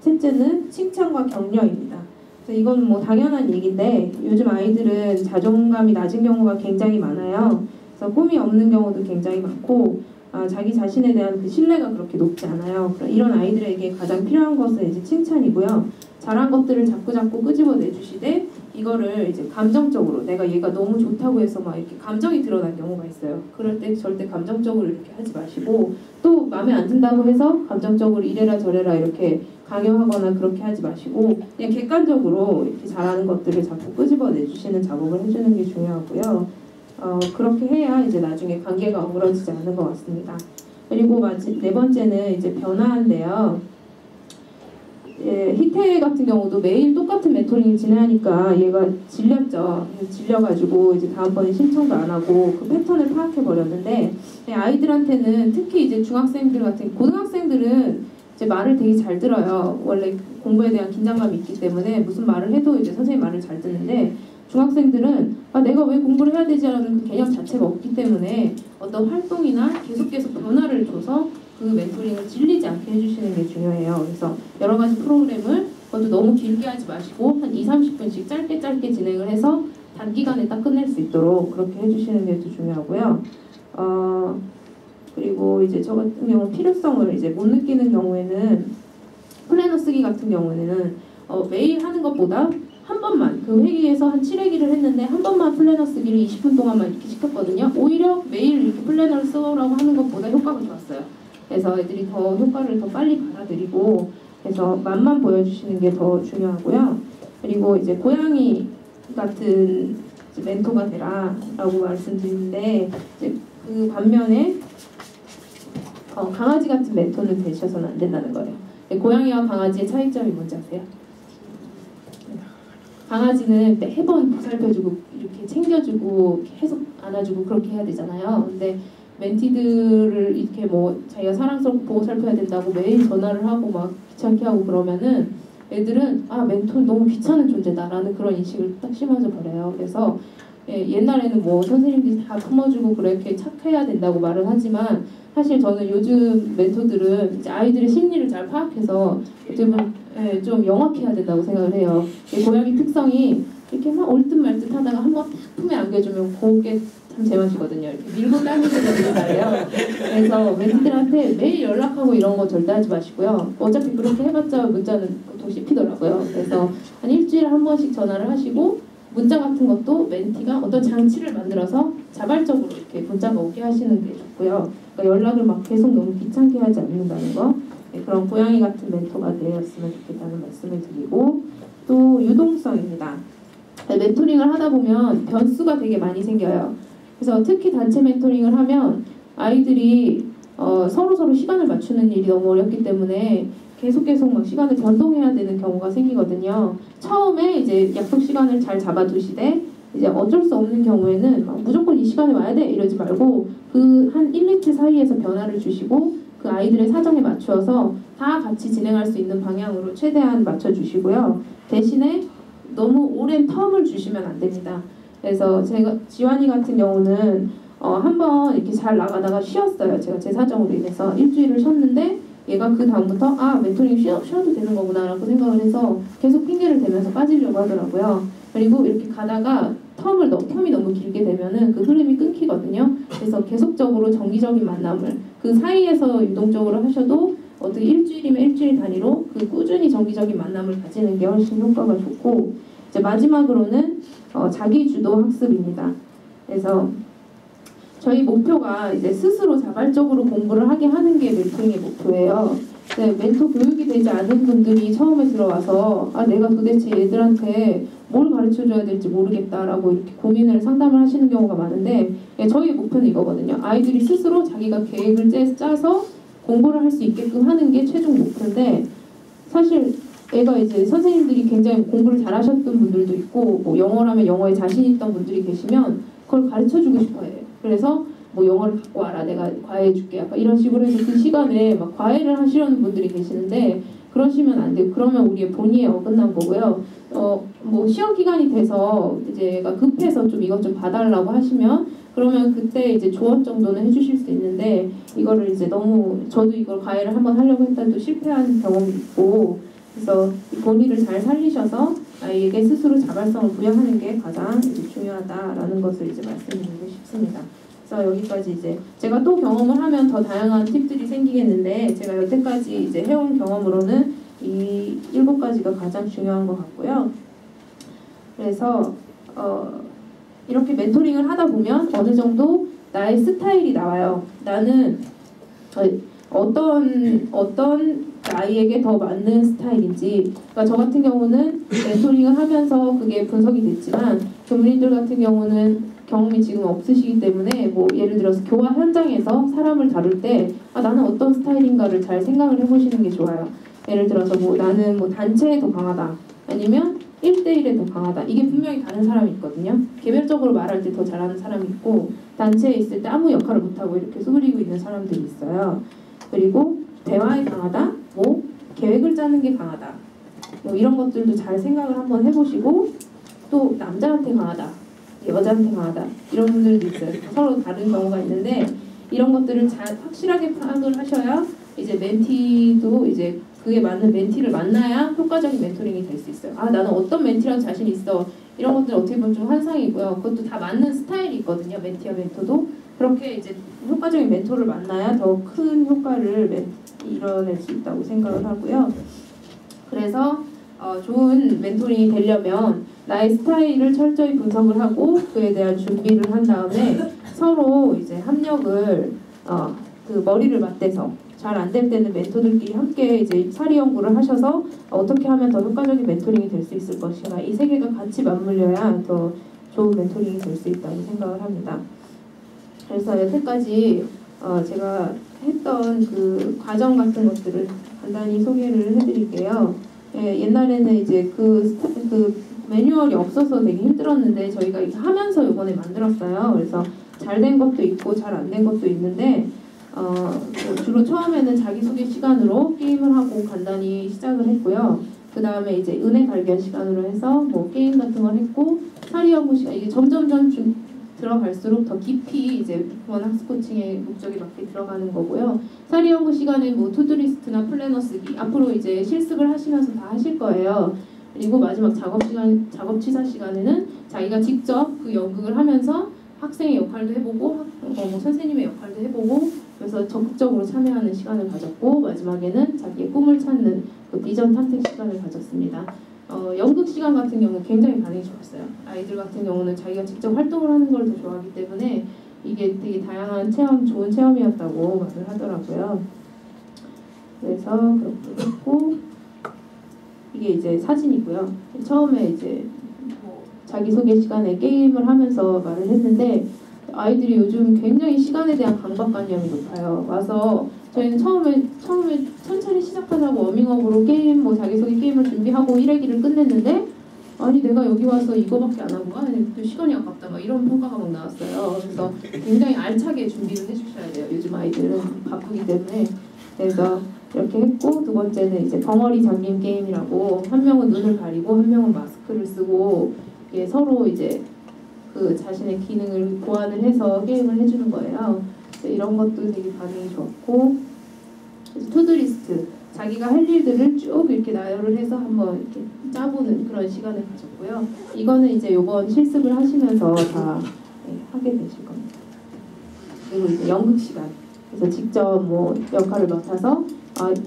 셋째는 칭찬과 격려입니다. 그래서 이건 뭐 당연한 얘기인데 요즘 아이들은 자존감이 낮은 경우가 굉장히 많아요. 그래서 꿈이 없는 경우도 굉장히 많고 자기 자신에 대한 그 신뢰가 그렇게 높지 않아요. 이런 아이들에게 가장 필요한 것은 이제 칭찬이고요. 잘한 것들을 자꾸 끄집어내 주시되 이거를 이제 감정적으로 내가 얘가 너무 좋다고 해서 막 이렇게 감정이 드러난 경우가 있어요. 그럴 때 절대 감정적으로 이렇게 하지 마시고 또 마음에 안 든다고 해서 감정적으로 이래라 저래라 이렇게 강요하거나 그렇게 하지 마시고 그냥 객관적으로 이렇게 잘하는 것들을 자꾸 끄집어내 주시는 작업을 해주는 게 중요하고요. 그렇게 해야 이제 나중에 관계가 어그러지지 않는 것 같습니다. 그리고 네 번째는 이제 변화인데요. 희태 같은 경우도 매일 똑같은 멘토링을 진행하니까 얘가 질렸죠. 질려가지고 이제 다음번에 신청도 안 하고 그 패턴을 파악해 버렸는데 아이들한테는 특히 이제 중학생들 같은 고등학생들은 이제 말을 되게 잘 들어요. 원래 공부에 대한 긴장감이 있기 때문에 무슨 말을 해도 이제 선생님 말을 잘 듣는데 중학생들은 내가 왜 공부를 해야 되지라는 그 개념 자체가 없기 때문에 어떤 활동이나 계속 변화를 줘서 그 멘토링을 질리지 않게 해주시는 게 중요해요. 그래서 여러 가지 프로그램을 그것도 너무 길게 하지 마시고 한 20-30분씩 짧게 진행을 해서 단기간에 딱 끝낼 수 있도록 그렇게 해주시는 게 또 중요하고요. 그리고 이제 저 같은 경우 필요성을 이제 못 느끼는 경우에는 플래너 쓰기 같은 경우에는 매일 하는 것보다 한 번만 그 회기에서 한 7회기를 했는데 한 번만 플래너 쓰기를 20분 동안만 이렇게 시켰거든요. 오히려 매일 이렇게 플래너를 쓰라고 하는 것보다 효과가 좋았어요. 그래서 애들이 더 효과를 더 빨리 받아들이고 그래서 맛만 보여주시는 게 더 중요하고요. 그리고 이제 고양이 같은 이제 멘토가 되라라고 말씀드리는데 이제 그 반면에 강아지 같은 멘토는 되셔서는 안 된다는 거예요. 고양이와 강아지의 차이점이 뭔지 아세요? 강아지는 매번 보살펴주고 이렇게 챙겨주고 계속 안아주고 그렇게 해야 되잖아요. 근데 멘티들을 이렇게 뭐 자기가 사랑스럽고 보살펴야 된다고 매일 전화를 하고 막 귀찮게 하고 그러면은 애들은 아 멘토는 너무 귀찮은 존재다라는 그런 인식을 딱 심어져 버려요. 그래서 옛날에는 뭐 선생님들이 다 품어주고 그렇게 착해야 된다고 말을 하지만 사실 저는 요즘 멘토들은 이제 아이들의 심리를 잘 파악해서 요즘은 좀 영악해야 된다고 생각을 해요. 고양이 특성이 이렇게 막 올 듯 말 듯 하다가 한번 딱 품에 안겨주면 그게 참 제맛이거든요. 이렇게 밀고 당기는 게 잘해요. 그래서 멘토들한테 매일 연락하고 이런 거 절대 하지 마시고요. 어차피 그렇게 해봤자 문자는 보통 씹히더라고요. 그래서 한 일주일에 한 번씩 전화를 하시고 문자 같은 것도 멘티가 어떤 장치를 만들어서 자발적으로 이렇게 문자가 오게 하시는 게 좋고요. 그러니까 연락을 막 계속 너무 귀찮게 하지 않는다는 거. 그런 고양이 같은 멘토가 되었으면 좋겠다는 말씀을 드리고 또 유동성입니다. 멘토링을 하다 보면 변수가 되게 많이 생겨요. 그래서 특히 단체 멘토링을 하면 아이들이 서로 시간을 맞추는 일이 너무 어렵기 때문에 계속 막 시간을 변동해야 되는 경우가 생기거든요. 처음에 이제 약속 시간을 잘 잡아두시되 이제 어쩔 수 없는 경우에는 무조건 이 시간에 와야 돼 이러지 말고 그 한 1, 2트 사이에서 변화를 주시고 그 아이들의 사정에 맞추어서 다 같이 진행할 수 있는 방향으로 최대한 맞춰주시고요. 대신에 너무 오랜 텀을 주시면 안 됩니다. 그래서 제가 지환이 같은 경우는 한번 이렇게 잘 나가다가 쉬었어요. 제가 제 사정으로 인해서 일주일을 쉬었는데 얘가 그 다음부터 멘토링 쉬어도 되는 거구나 라고 생각을 해서 계속 핑계를 대면서 빠지려고 하더라고요. 그리고 이렇게 가다가 텀이 너무 길게 되면은 그 흐름이 끊기거든요. 그래서 계속적으로 정기적인 만남을 그 사이에서 유동적으로 하셔도 어떻게 일주일이면 일주일 단위로 그 꾸준히 정기적인 만남을 가지는 게 훨씬 효과가 좋고 이제 마지막으로는 자기주도 학습입니다. 그래서 저희 목표가 이제 스스로 자발적으로 공부를 하게 하는 게 멘토링의 목표예요. 멘토 교육이 되지 않은 분들이 처음에 들어와서 내가 도대체 얘들한테 뭘 가르쳐줘야 될지 모르겠다라고 이렇게 고민을 상담을 하시는 경우가 많은데 저희 목표는 이거거든요. 아이들이 스스로 자기가 계획을 짜서 공부를 할 수 있게끔 하는 게 최종 목표인데 사실 애가 이제 선생님들이 굉장히 공부를 잘하셨던 분들도 있고 뭐 영어라면 영어에 자신 있던 분들이 계시면 그걸 가르쳐주고 싶어해요. 그래서 뭐 영어를 갖고 와라 내가 과외해줄게 약간 이런 식으로 해서 그 시간에 막 과외를 하시려는 분들이 계시는데 그러시면 안 돼요. 그러면 우리의 본의에 어긋난 거고요. 뭐 시험 기간이 돼서 이제 얘가 급해서 좀 이것 좀 봐달라고 하시면 그러면 그때 이제 조언 정도는 해주실 수 있는데 이거를 이제 너무 저도 이걸 과외를 한번 하려고 했다도 실패한 경험이 있고 그래서 본의를 잘 살리셔서 아이에게 스스로 자발성을 부여하는 게 가장 이제 중요하다라는 것을 이제 말씀드리고 싶습니다. 그래서 여기까지 이제 제가 또 경험을 하면 더 다양한 팁들이 생기겠는데 제가 여태까지 이제 해온 경험으로는 이 7가지가 가장 중요한 것 같고요. 그래서 이렇게 멘토링을 하다 보면 어느 정도 나의 스타일이 나와요. 나는 어떤 아이에게 더 맞는 스타일인지 그러니까 저 같은 경우는 멘토링을 하면서 그게 분석이 됐지만 교무님들 같은 경우는 경험이 지금 없으시기 때문에 뭐 예를 들어서 교화 현장에서 사람을 다룰 때 나는 어떤 스타일인가를 잘 생각을 해보시는 게 좋아요. 예를 들어서 뭐 나는 뭐 단체에 더 강하다 아니면 1대1에 더 강하다. 이게 분명히 다른 사람이 있거든요. 개별적으로 말할 때 더 잘하는 사람이 있고 단체에 있을 때 아무 역할을 못하고 이렇게 수그리고 있는 사람들이 있어요. 그리고 대화에 강하다, 뭐 계획을 짜는 게 강하다. 뭐 이런 것들도 잘 생각을 한번 해보시고 또 남자한테 강하다, 여자한테 강하다 이런 분들도 있어요. 서로 다른 경우가 있는데 이런 것들을 잘 확실하게 파악을 하셔야 이제 멘티도 이제 그에 맞는 멘티를 만나야 효과적인 멘토링이 될 수 있어요. 나는 어떤 멘티랑 자신 있어. 이런 것들 어떻게 보면 좀 환상이고요. 그것도 다 맞는 스타일이 있거든요. 멘티와 멘토도. 그렇게 이제 효과적인 멘토를 만나야 더 큰 효과를 이뤄낼 수 있다고 생각을 하고요. 그래서 좋은 멘토링이 되려면 나의 스타일을 철저히 분석을 하고 그에 대한 준비를 한 다음에 서로 이제 합력을 그 머리를 맞대서 잘 안 될 때는 멘토들끼리 함께 이제 사리 연구를 하셔서 어떻게 하면 더 효과적인 멘토링이 될 수 있을 것인가, 이 세 개가 같이 맞물려야 더 좋은 멘토링이 될 수 있다고 생각을 합니다. 그래서 여태까지 제가 했던 그 과정 같은 것들을 간단히 소개를 해드릴게요. 옛날에는 이제 그 매뉴얼이 없어서 되게 힘들었는데 저희가 이렇게 하면서 이번에 만들었어요. 그래서 잘 된 것도 있고 잘 안 된 것도 있는데 주로 처음에는 자기소개 시간으로 게임을 하고 간단히 시작을 했고요. 그 다음에 이제 은혜 발견 시간으로 해서 뭐 게임 같은 걸 했고, 사리 연구 시간, 이게 점점점 들어갈수록 더 깊이 이제 원학습 코칭의 목적에 맞게 들어가는 거고요. 사리 연구 시간에 뭐 투두리스트나 플래너 쓰기, 앞으로 이제 실습을 하시면서 다 하실 거예요. 그리고 마지막 작업 취사 시간에는 자기가 직접 그 연극을 하면서 학생의 역할도 해보고 선생님의 역할도 해보고, 그래서 적극적으로 참여하는 시간을 가졌고, 마지막에는 자기의 꿈을 찾는 그 비전 탐색 시간을 가졌습니다. 연극 시간 같은 경우 굉장히 반응이 좋았어요. 아이들 같은 경우는 자기가 직접 활동을 하는 걸 더 좋아하기 때문에 이게 되게 다양한 좋은 체험이었다고 말을 하더라고요. 그래서 그렇게 했고, 이게 이제 사진이고요. 처음에 이제 자기소개 시간에 게임을 하면서 말을 했는데, 아이들이 요즘 굉장히 시간에 대한 강박관념이 높아요. 와서 저희는 처음에 천천히 시작하자고 워밍업으로 게임, 뭐 자기소개 게임을 준비하고 1회기를 끝냈는데, 아니 내가 여기 와서 이거밖에 안 하고 또 시간이 아깝다 막 이런 평가가 막 나왔어요. 그래서 굉장히 알차게 준비를 해주셔야 돼요. 요즘 아이들은 바쁘기 때문에. 그래서 이렇게 했고, 두 번째는 이제 벙어리 잠김 게임이라고, 한 명은 눈을 가리고 한 명은 마스크를 쓰고 서로 이제 그 자신의 기능을 보완을 해서 게임을 해주는 거예요. 이런 것도 되게 반응이 좋았고, 투두리스트, 자기가 할 일들을 쭉 이렇게 나열을 해서 한번 이렇게 짜보는 그런 시간을 가졌고요. 이거는 이제 이번 실습을 하시면서 다 하게 되실 겁니다. 그리고 이제 연극 시간, 그래서 직접 뭐 역할을 맡아서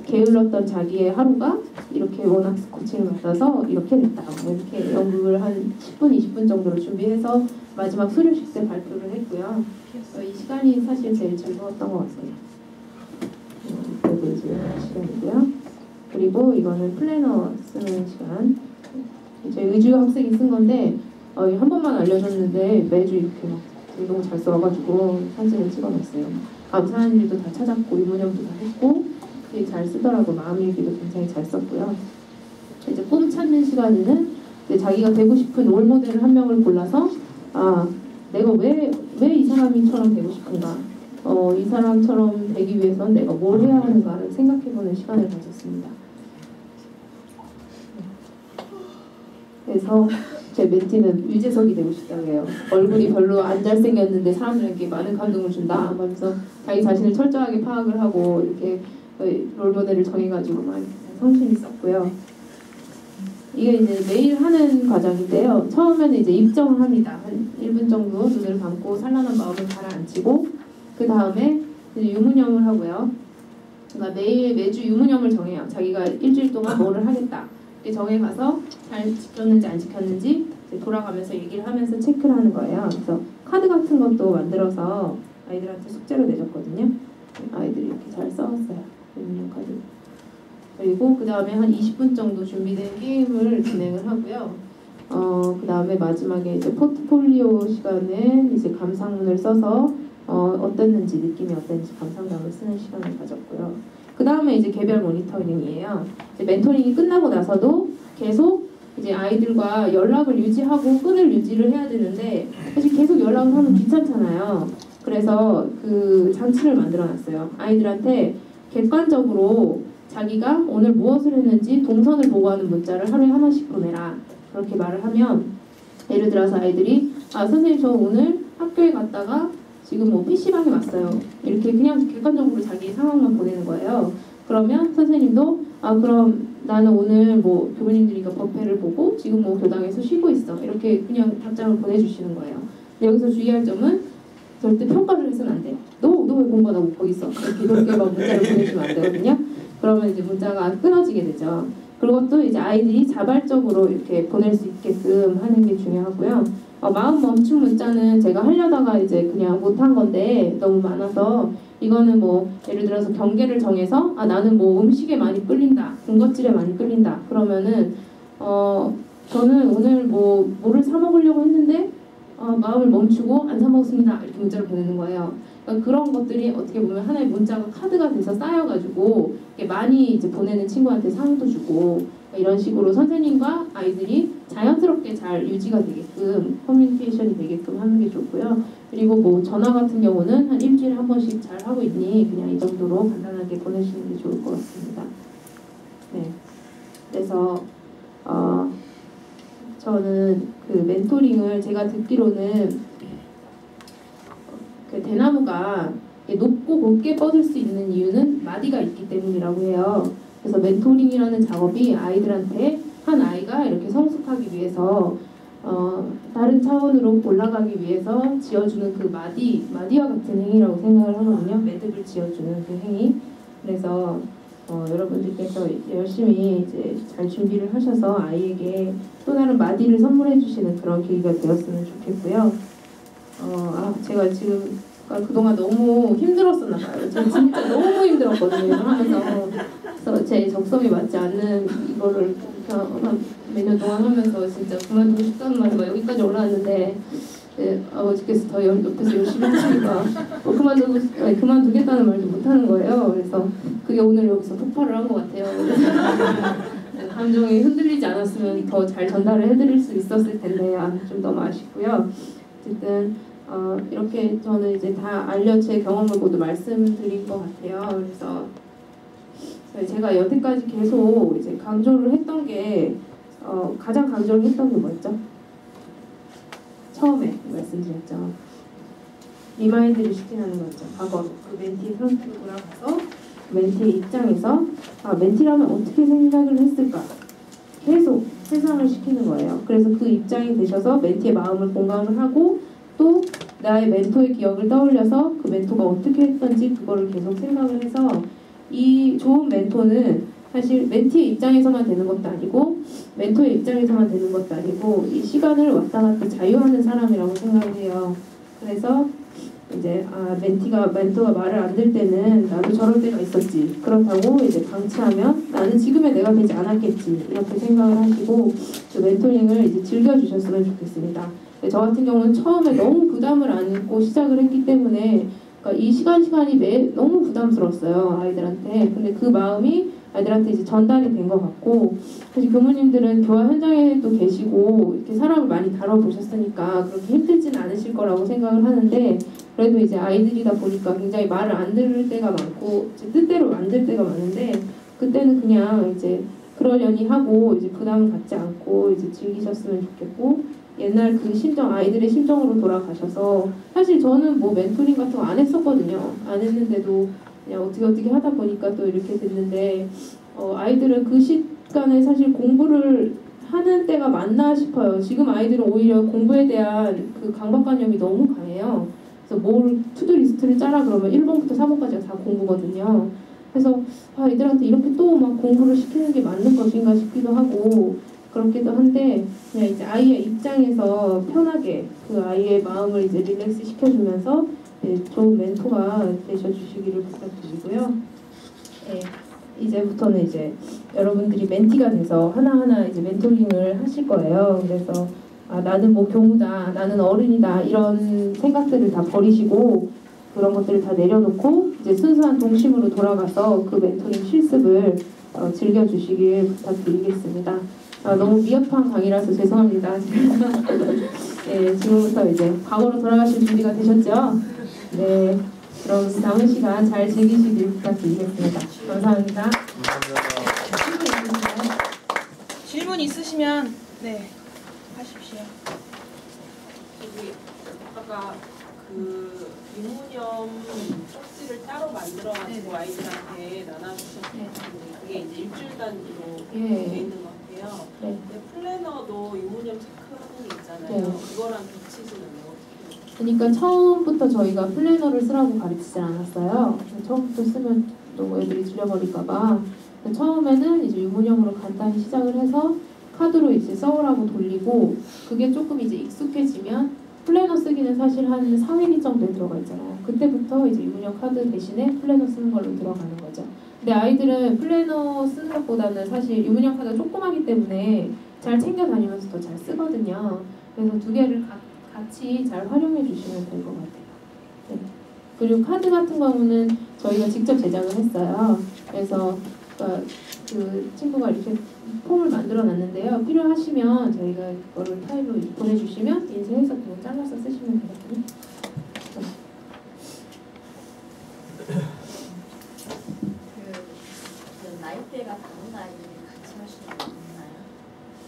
게을렀던 자기의 하루가 이렇게 원학습 코칭을 맡아서 이렇게 됐다, 뭐 이렇게 연극을 한 10분, 20분 정도로 준비해서 마지막 수료식 때 발표를 했고요. 이 시간이 사실 제일 즐거웠던 것 같아요. 이때도 이제 시간이고요. 그리고 이거는 플래너 쓰는 시간. 이제 의주 학생이 쓴 건데 한 번만 알려줬는데 매주 이렇게 막 너무 잘 써가지고 사진을 찍어놨어요. 감사한 일도 다 찾았고 유문형도 다 했고 되게 잘 쓰더라고. 마음일기도 굉장히 잘 썼고요. 이제 꿈 찾는 시간에는 이제 자기가 되고 싶은 롤 모델을 한 명을 골라서 내가 왜 이 사람처럼 되고 싶은가, 이 사람처럼 되기 위해선 내가 뭘 해야 하는가를 생각해보는 시간을 가졌습니다. 그래서 제 멘티는 유재석이 되고 싶다고 해요. 얼굴이 별로 안 잘생겼는데 사람들에게 많은 감동을 준다 하면서 자기 자신을 철저하게 파악을 하고 이렇게 롤모델을 정해가지고 막 성실히 썼고요. 이게 이제 매일 하는 과정인데요. 처음에는 이제 입정을 합니다. 한 1분 정도 눈을 감고 산란한 마음을 가라앉히고, 그 다음에 유문형을 하고요. 그러니까 매주 유문형을 정해요. 자기가 일주일 동안 뭐를 하겠다. 정해가서 잘 지켰는지 안 지켰는지 돌아가면서 얘기를 하면서 체크를 하는 거예요. 그래서 카드 같은 것도 만들어서 아이들한테 숙제로 내줬거든요. 아이들이 이렇게 잘 써왔어요. 유문형 카드. 그리고 그 다음에 한 20분 정도 준비된 게임을 진행을 하고요. 그 다음에 마지막에 이제 포트폴리오 시간에 이제 감상문을 써서 어땠는지, 느낌이 어땠는지 감상담을 쓰는 시간을 가졌고요. 그 다음에 이제 개별 모니터링이에요. 이제 멘토링이 끝나고 나서도 계속 이제 아이들과 연락을 유지하고 끈을 유지를 해야 되는데 사실 계속 연락을 하면 귀찮잖아요. 그래서 그 장치를 만들어놨어요. 아이들한테 객관적으로 자기가 오늘 무엇을 했는지 동선을 보고하는 문자를 하루에 하나씩 보내라. 그렇게 말을 하면, 예를 들어서 아이들이 선생님 저 오늘 학교에 갔다가 지금 뭐 PC방에 왔어요. 이렇게 그냥 객관적으로 자기 상황만 보내는 거예요. 그러면 선생님도 그럼 나는 오늘 뭐 교무님들이 법회를 보고 지금 뭐 교당에서 쉬고 있어. 이렇게 그냥 답장을 보내주시는 거예요. 근데 여기서 주의할 점은 절대 평가를 해서는 안 돼요. 너 왜 공부 안 하고 거기 있어? 이렇게 막 문자를 보내주면 안 되거든요. 그러면 이제 문자가 끊어지게 되죠. 그것도 이제 아이들이 자발적으로 이렇게 보낼 수 있게끔 하는 게 중요하고요. 마음 멈춤 문자는 제가 하려다가 이제 그냥 못한 건데 너무 많아서 이거는 뭐 예를 들어서 경계를 정해서 나는 뭐 음식에 많이 끌린다, 군것질에 많이 끌린다 그러면은 저는 오늘 뭐를 사 먹으려고 했는데 마음을 멈추고 안 사 먹습니다 이렇게 문자를 보내는 거예요. 그러니까 그런 것들이 어떻게 보면 하나의 문자가 카드가 돼서 쌓여가지고 많이 이제 보내는 친구한테 상도 주고 이런 식으로 선생님과 아이들이 자연스럽게 잘 유지가 되게끔 커뮤니케이션이 되게끔 하는 게 좋고요. 그리고 뭐 전화 같은 경우는 한 일주일에 한 번씩 잘 하고 있니 그냥 이 정도로 간단하게 보내시는 게 좋을 것 같습니다. 네. 그래서 저는 그 멘토링을 제가 듣기로는 그 대나무가 높고 곱게 뻗을 수 있는 이유는 마디가 있기 때문이라고 해요. 그래서 멘토링이라는 작업이 아이들한테 한 아이가 이렇게 성숙하기 위해서 다른 차원으로 올라가기 위해서 지어주는 그 마디와 같은 행위라고 생각을 하거든요. 매듭을 지어주는 그 행위. 그래서 여러분들께서 열심히 이제 잘 준비를 하셔서 아이에게 또 다른 마디를 선물해 주시는 그런 계기가 되었으면 좋겠고요. 제가 지금 그동안 너무 힘들었었나 봐요. 제가 진짜 너무 힘들었거든요. 하면서 그래서 제 적성에 맞지 않는 이거를 몇 년 동안 하면서 진짜 그만두고 싶다는 말이 막 여기까지 올라왔는데 아버지께서 더 옆에서 열심히 하시니까 그만두겠다는 말도 못하는 거예요. 그래서 그게 오늘 여기서 폭발을 한 것 같아요. 감정이 흔들리지 않았으면 더 잘 전달을 해드릴 수 있었을 텐데 좀 너무 아쉽고요. 어쨌든 이렇게 저는 이제 다 제 경험을 모두 말씀드린 것 같아요. 그래서 제가 여태까지 계속 이제 강조를 했던 게 가장 강조를 했던 게 뭐였죠? 처음에 말씀드렸죠. 리마인드를 시키는 거였죠. 과거 그 멘티의 상태로 돌아가서 멘티의 입장에서 멘티라면 어떻게 생각을 했을까? 계속 회상을 시키는 거예요. 그래서 그 입장이 되셔서 멘티의 마음을 공감을 하고 또 나의 멘토의 기억을 떠올려서 그 멘토가 어떻게 했던지 그거를 계속 생각을 해서 이 좋은 멘토는 사실 멘티의 입장에서만 되는 것도 아니고 멘토의 입장에서만 되는 것도 아니고 이 시간을 왔다 갔다 자유하는 사람이라고 생각을 해요. 그래서 이제 멘토가 말을 안 들 때는 나도 저럴 때가 있었지. 그렇다고 이제 방치하면 나는 지금의 내가 되지 않았겠지. 이렇게 생각을 하시고 그 멘토링을 이제 즐겨주셨으면 좋겠습니다. 저 같은 경우는 처음에 너무 부담을 안고 시작을 했기 때문에 그러니까 이 시간이 너무 부담스러웠어요. 아이들한테. 근데 그 마음이 아이들한테 이제 전달이 된 것 같고 사실 교무님들은 교화 현장에도 계시고 이렇게 사람을 많이 다뤄보셨으니까 그렇게 힘들진 않으실 거라고 생각을 하는데 그래도 이제 아이들이다 보니까 굉장히 말을 안 들을 때가 많고 제 뜻대로 안 들 때가 많은데 그때는 그냥 이제 그러려니 하고 이제 부담 갖지 않고 이제 즐기셨으면 좋겠고 옛날 그 심정 아이들의 심정으로 돌아가셔서 사실 저는 뭐 멘토링 같은 거 안 했었거든요. 안 했는데도 그냥 어떻게 하다 보니까 또 이렇게 됐는데 아이들은 그 시간에 사실 공부를 하는 때가 맞나 싶어요. 지금 아이들은 오히려 공부에 대한 그 강박관념이 너무 강해요. 그래서 투두리스트를 짜라 그러면 1번부터 4번까지가 다 공부거든요. 그래서 애들한테 이렇게 또 막 공부를 시키는 게 맞는 것인가 싶기도 하고 그렇기도 한데 그냥 이제 아이의 입장에서 편하게 그 아이의 마음을 이제 릴렉스 시켜주면서 좋은 멘토가 되셔주시기를 부탁드리고요. 네, 이제부터는 이제 여러분들이 멘티가 돼서 하나하나 이제 멘토링을 하실 거예요. 그래서 나는 뭐 교무다, 나는 어른이다 이런 생각들을 다 버리시고 그런 것들을 다 내려놓고 이제 순수한 동심으로 돌아가서 그 멘토링 실습을 즐겨주시길 부탁드리겠습니다. 너무 미흡한 강의라서 죄송합니다. 네, 지금부터 이제 과거로 돌아가실 준비가 되셨죠? 네, 그럼 남은 시간 잘 즐기시길 부탁드리겠습니다. 감사합니다. 질문 있으시면 네 하십시오. 아까 그 유무념 쪽지를 따로 만들어가지고 아이들한테 나눠주셨는데 그게 이제 일주일 단위로 돼 있는 것 같아요. 근데 플래너도 유무념 체크하는 게 있잖아요. 그거랑 겹치지는 않아요. 그러니까 처음부터 저희가 플래너를 쓰라고 가르치지 않았어요. 처음부터 쓰면 또 애들이 질려버릴까봐 처음에는 이제 유문형으로 간단히 시작을 해서 카드로 이제 써오라고 돌리고 그게 조금 이제 익숙해지면 플래너 쓰기는 사실 한 4회기 정도에 들어가 있잖아요. 그때부터 이제 유문형 카드 대신에 플래너 쓰는 걸로 들어가는 거죠. 근데 아이들은 플래너 쓰는 것보다는 사실 유문형 카드가 조그마기 때문에 잘 챙겨 다니면서 더 잘 쓰거든요. 그래서 두 개를 같이 잘 활용해 주시면 될 것 같아요. 네. 그리고 카드 같은 경우는 저희가 직접 제작을 했어요. 그래서 그 친구가 이렇게 폼을 만들어 놨는데요. 필요하시면 저희가 그거를 파일로 보내주시면 인쇄해서 그냥 잘라서 쓰시면 되거든요. 그 나이대가 다른 아이들이 같이 하시는 거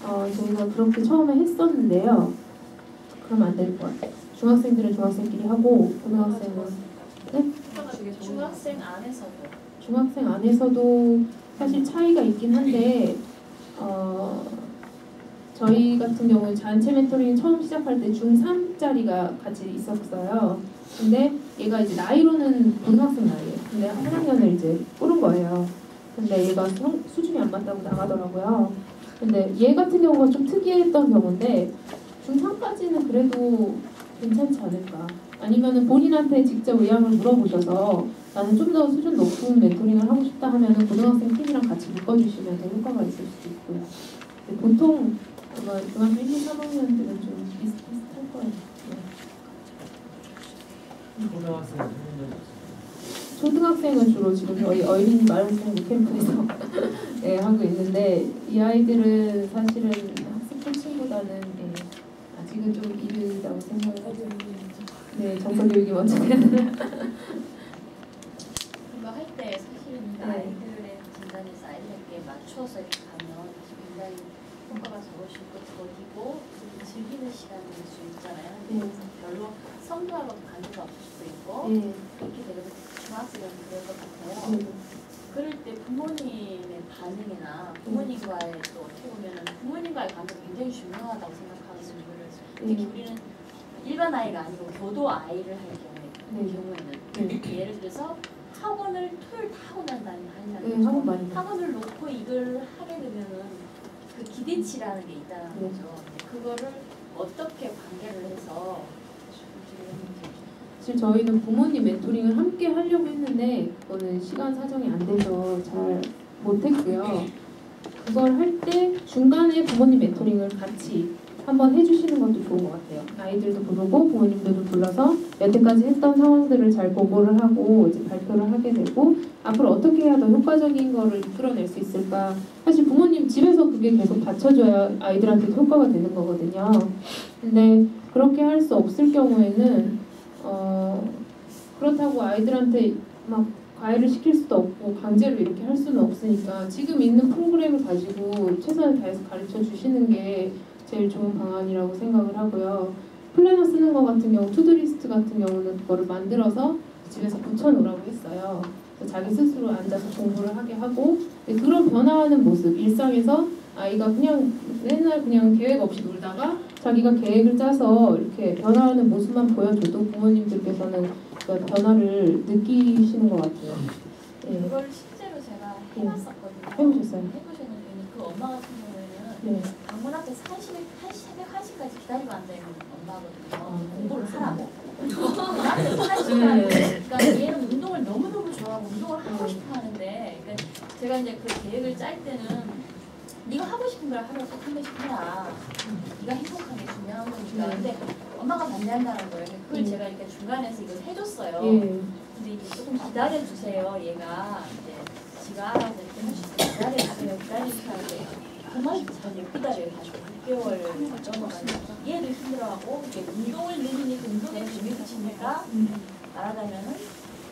있나요? 저희가 그렇게 처음에 했었는데요. 그러면 안 될 것 같아요. 중학생들은 중학생끼리 하고 고등학생은 네? 중학생 안에서도 중학생 안에서도 사실 차이가 있긴 한데 저희 같은 경우는 단체 멘토링 처음 시작할 때 중3짜리가 같이 있었어요. 근데 얘가 이제 나이로는 고등학생 나이에요. 근데 한 학년을 이제 꾸른 거예요. 근데 얘가 수준이 안 맞다고 나가더라고요. 근데 얘 같은 경우가 좀 특이했던 경우인데 중3까지는 그래도 괜찮지 않을까. 아니면은 본인한테 직접 의향을 물어보셔서 나는 좀 더 수준 높은 멘토링을 하고 싶다 하면은 고등학생 팀이랑 같이 묶어주시면 더 효과가 있을 수도 있고요. 근데 보통 아마 중학교 1, 2, 3학년 때는 좀 비슷할 거예요. 네. 초등학생은 주로 지금 저희 어린이 마을생부 캠프에서 네, 하고 있는데 이 아이들은 사실은 학습 코칭보다는 아직은 좀 이르다고 생각을 하죠. 네, 정서교육이 먼저 돼야 되나. 그거 할 때 사실은 아이들의 진단에서 아이들에게 맞춰서 이렇게 가면 굉장히 효과가 적으실 것 더디고 즐기는 시간일 수 있잖아요. 그래서 별로 성교하고도 관계가 없을 수도 있고 그렇게 되면 중학생은 그럴 것 같아요. 그럴 때 부모님의 반응이나 부모님과의 또 어떻게 보면 부모님과의 관계가 굉장히 중요하다고 생각하거든요. 특히 우리는 일반 아이가 아니고 교도 아이를 할 경우에는 예를 들어서 학원을 토요일 다 하고 난 다음에 학원을 놓고 이걸 하게 되면은 그 기대치라는 게 있다는 거죠. 그거를 어떻게 관계를 해서 사실 저희는 부모님 멘토링을 함께 하려고 했는데 그거는 시간 사정이 안 돼서 잘 못했고요. 그걸 할 때 중간에 부모님 멘토링을 같이 한번 해주시는 것도 좋은 것 같아요. 아이들도 부르고 부모님들도 불러서 여태까지 했던 상황들을 잘 보고를 하고 이제 발표를 하게 되고 앞으로 어떻게 해야 더 효과적인 거를 이끌어낼 수 있을까. 사실 부모님 집에서 그게 계속 받쳐줘야 아이들한테 효과가 되는 거거든요. 근데 그렇게 할 수 없을 경우에는 그렇다고 아이들한테 막 과외를 시킬 수도 없고 강제로 이렇게 할 수는 없으니까 지금 있는 프로그램을 가지고 최선을 다해서 가르쳐 주시는 게 제일 좋은 방안이라고 생각을 하고요. 플래너 쓰는 거 같은 경우, 투두리스트 같은 경우는 그거를 만들어서 집에서 붙여놓으라고 했어요. 자기 스스로 앉아서 공부를 하게 하고 그런 변화하는 모습, 일상에서 아이가 그냥 맨날 그냥 계획 없이 놀다가 자기가 계획을 짜서 이렇게 변화하는 모습만 보여줘도 부모님들께서는 그 변화를 느끼시는 것 같아요. 네. 그걸 실제로 제가 해봤었거든요. 해보셨어요? 해보셨는데 그 엄마 같은 경우에는 방문 앞에 새벽 1시까지 기다리고 앉아있는 엄마거든요. 공부를 하라고. 나한테 1시간. 그러니까 얘는 운동을 너무너무 좋아하고 운동을 하고 싶어 하는데 그러니까 제가 이제 그 계획을 짤 때는 네가 하고 싶은 걸 하면 꼭 한 번씩 해라. 네가 행복하게 중요한 거니까. 근데 엄마가 반대한다는 거예요. 그걸 제가 이렇게 중간에서 이걸 해줬어요. 근데 이제 조금 기다려주세요. 얘가 이제 지가 알아서 이렇게 할 수 있어요. 기다려주세요 하는데 정말 잘 못 기다려요. 다시 6개월 넘어가니까 얘도 힘들어하고 운동을 늘리니까 운동에 재미 붙이니까 말하자면은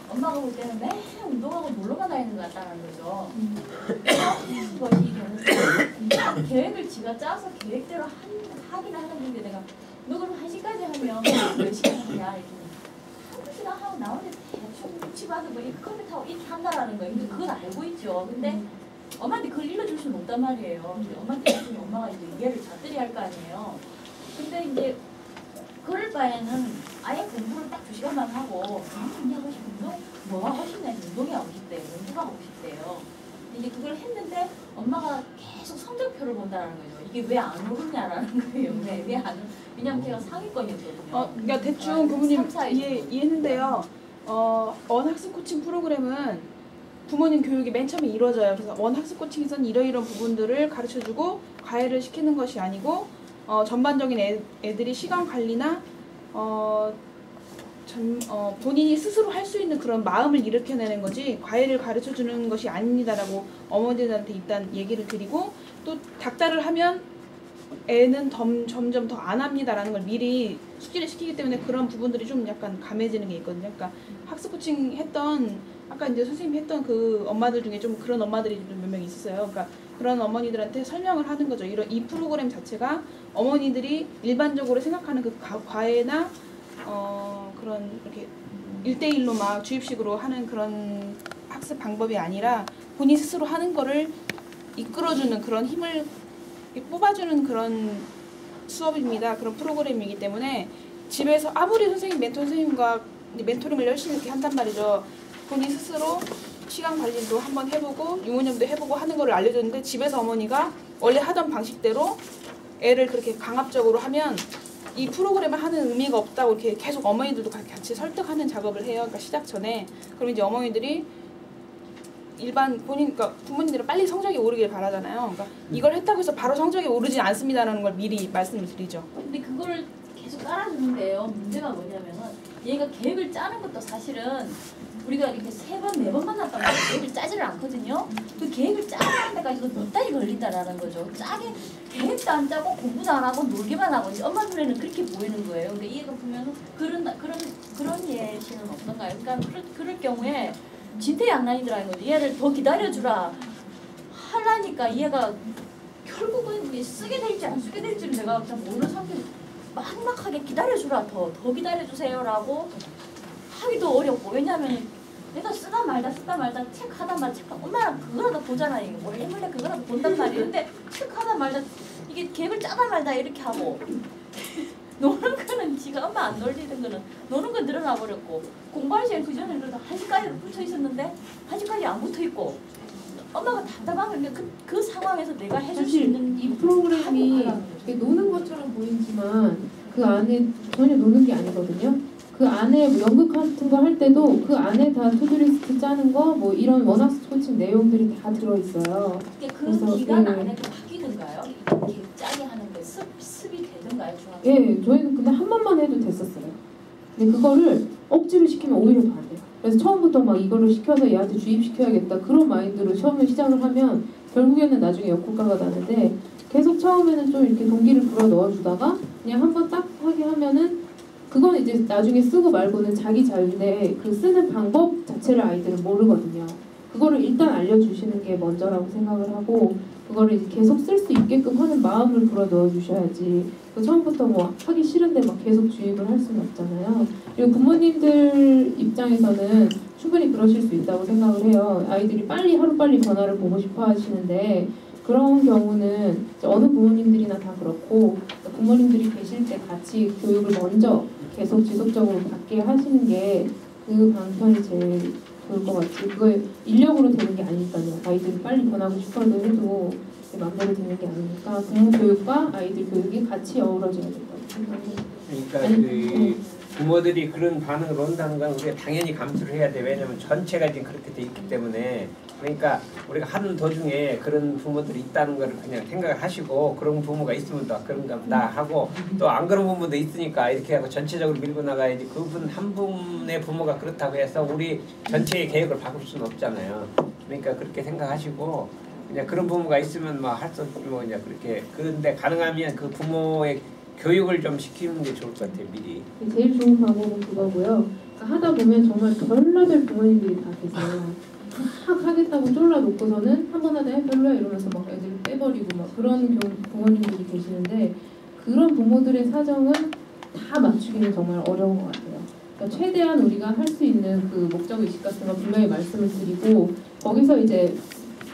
엄마가 볼 때는 매일 운동하고 놀러만 다니는 것 같다는 거죠. 것이 경우 계획을 지가 짜서 계획대로 하긴 하는데 내가 너 그럼 1시까지 하면 몇 시간 하냐 이렇게 1시간 하고 나오는데 대충 집안에 뭐 컴퓨터 타고 이렇게 한다라는 거예요. 근데 그건 알고 있죠. 근데 엄마한테 그걸 읽어줄 수는 없단 말이에요. 근데 엄마한테 읽으면 엄마가 이제 이해를 잣들이 할 거 아니에요. 근데 이제 그럴 바에는 아예 공부를 딱 2시간만 하고 하고 싶은 운동? 뭐 하고 싶냐? 운동이 하고 싶대요. 공부가 하고 싶대요. 이제 그 그걸 했는데 엄마가 계속 성적표를 본다는 거죠. 이게 왜 안 오르냐라는 거예요. 왜안 왜냐면 제가 상위권이었거든요. 그러니까 대충 부모님 3, 4 이해했는데요. 원학습 코칭 프로그램은 부모님 교육이 맨 처음에 이루어져요. 그래서 원학습 코칭에서는 이러이러한 부분들을 가르쳐주고 과외를 시키는 것이 아니고 전반적인 애들이 시간 관리나 본인이 스스로 할 수 있는 그런 마음을 일으켜내는 거지 과외를 가르쳐주는 것이 아닙니다라고 어머니들한테 일단 얘기를 드리고 또 닥달을 하면 애는 점점 더 안 합니다라는 걸 미리 숙지를 시키기 때문에 그런 부분들이 좀 약간 감해지는 게 있거든요. 그러니까 학습 코칭 했던 아까 이제 선생님이 했던 그 엄마들 중에 좀 그런 엄마들이 좀 몇 명 있었어요. 그러니까 그런 어머니들한테 설명을 하는 거죠. 이 프로그램 자체가 어머니들이 일반적으로 생각하는 그 과외나 그런 이렇게 1대1로 막 주입식으로 하는 그런 학습 방법이 아니라 본인 스스로 하는 거를 이끌어주는 그런 힘을 뽑아주는 그런 수업입니다. 그런 프로그램이기 때문에 집에서 아무리 멘토 선생님과 멘토링을 열심히 이렇게 한단 말이죠. 본인 스스로 시간 관리도 한번 해보고 유무념도 해보고 하는 거를 알려줬는데 집에서 어머니가 원래 하던 방식대로 애를 그렇게 강압적으로 하면 이 프로그램을 하는 의미가 없다고 이렇게 계속 어머니들도 같이 설득하는 작업을 해요. 그러니까 시작 전에. 그럼 이제 어머니들이 그러니까 부모님들은 빨리 성적이 오르길 바라잖아요. 그러니까 이걸 했다고 해서 바로 성적이 오르지 않습니다라는 걸 미리 말씀을 드리죠. 근데 그걸 계속 깔아주는데요. 문제가 뭐냐면은 얘가 계획을 짜는 것도 사실은 우리가 이렇게 3번, 4번 만났단 말이에요. 계획을 짜지를 않거든요. 그 계획을 짜는 데까지도 몇 달이 걸린다라는 거죠. 계획도 안 짜고 공부도 안 하고 놀기만 하고 이제 엄마 눈에는 그렇게 보이는 거예요. 근데 얘가 보면은 그런 예시는 없던가요? 그러니까 그럴 경우에 진퇴양난이더라는 거죠. 얘를 더 기다려주라 하려니까 얘가 결국은 쓰게 될지 안 쓰게 될지를 내가 잘 모르는 상태로 막막하게 기다려주라 더 기다려주세요라고 하기도 어렵고 왜냐하면 내가 쓰다 말다 체크하다 말다 엄마랑 그거라도 보잖아요. 몰래 그거라도 본단 말이에요. 근데 체크하다 말다 이게 계획을 짜다 말다 이렇게 하고 노는 거는 지가 엄마 안 놀리는 거는 노는 건 늘어나 버렸고 공부할 시간 그 전에 그래도 1시까지 붙어 있었는데 1시까지 안 붙어 있고 엄마가 답답한 게 그 상황에서 내가 해줄 수 있는 이 프로그램이 노는 것처럼 보이지만 그 안에 전혀 노는 게 아니거든요. 그 안에 뭐 연극 같은 거 할 때도 그 안에 다 투두리스트 짜는 거 뭐 이런 원학습 코칭 내용들이 다 들어있어요. 그 기간 안에 또 바뀌던가요? 이렇게 짜게 하는 게 습이 되던가요? 예, 저희는 근데 한 번만 해도 됐었어요. 근데 그거를 억지로 시키면 오히려 더 안 돼요. 그래서 처음부터 막 이거를 시켜서 얘한테 주입시켜야겠다 그런 마인드로 처음에 시작을 하면 결국에는 나중에 역효과가 나는데 계속 처음에는 좀 이렇게 동기를 불어 넣어주다가 그냥 한번 딱 하게 하면은 그건 이제 나중에 쓰고 말고는 자기 자유인데 그 쓰는 방법 자체를 아이들은 모르거든요. 그거를 일단 알려주시는 게 먼저라고 생각을 하고 그거를 이제 계속 쓸 수 있게끔 하는 마음을 불어 넣어주셔야지 처음부터 뭐 하기 싫은데 막 계속 주입을 할 수는 없잖아요. 그리고 부모님들 입장에서는 충분히 그러실 수 있다고 생각을 해요. 아이들이 하루빨리 변화를 보고 싶어 하시는데 그런 경우는 어느 부모님들이나 다 그렇고 부모님들이 계실 때 같이 교육을 먼저 계속 지속적으로 받게 하시는 게 그 방편이 제일 좋을 것 같아요. 그거에 인력으로 되는 게 아니니까요. 아이들이 빨리 변하고 싶어도 해도 마음대로 되는 게 아니니까 부모 교육과 아이들 교육이 같이 어우러져야 될 것 같아요. 그러니까 부모들이 그런 반응을 온다는 건 우리가 당연히 감수를 해야 돼. 왜냐하면 전체가 지금 그렇게 돼 있기 때문에. 그러니까 우리가 하는 도중에 그런 부모들이 있다는 걸 그냥 생각을 하시고 그런 부모가 있으면 또 그런가 보다 하고 또 안 그런 부모도 있으니까 이렇게 하고 전체적으로 밀고 나가야지 그분 한 분의 부모가 그렇다고 해서 우리 전체의 계획을 바꿀 수는 없잖아요. 그러니까 그렇게 생각하시고 그냥 그런 부모가 있으면 뭐 할 수 없고 그냥 그렇게 근데 가능하면 그 부모의 교육을 좀 시키는 게 좋을 것 같아요. 미리. 제일 좋은 방법은 그거고요. 그러니까 하다 보면 정말 별나별 부모님들이 다 계세요. 막 하겠다고 쫄라놓고서는 한 번 하다 별로야 이러면서 막 애들을 빼버리고 막 그런 부모님들이 계시는데 그런 부모들의 사정은 다 맞추기는 정말 어려운 것 같아요. 그러니까 최대한 우리가 할 수 있는 그 목적의식 같은 거 분명히 말씀을 드리고 거기서 이제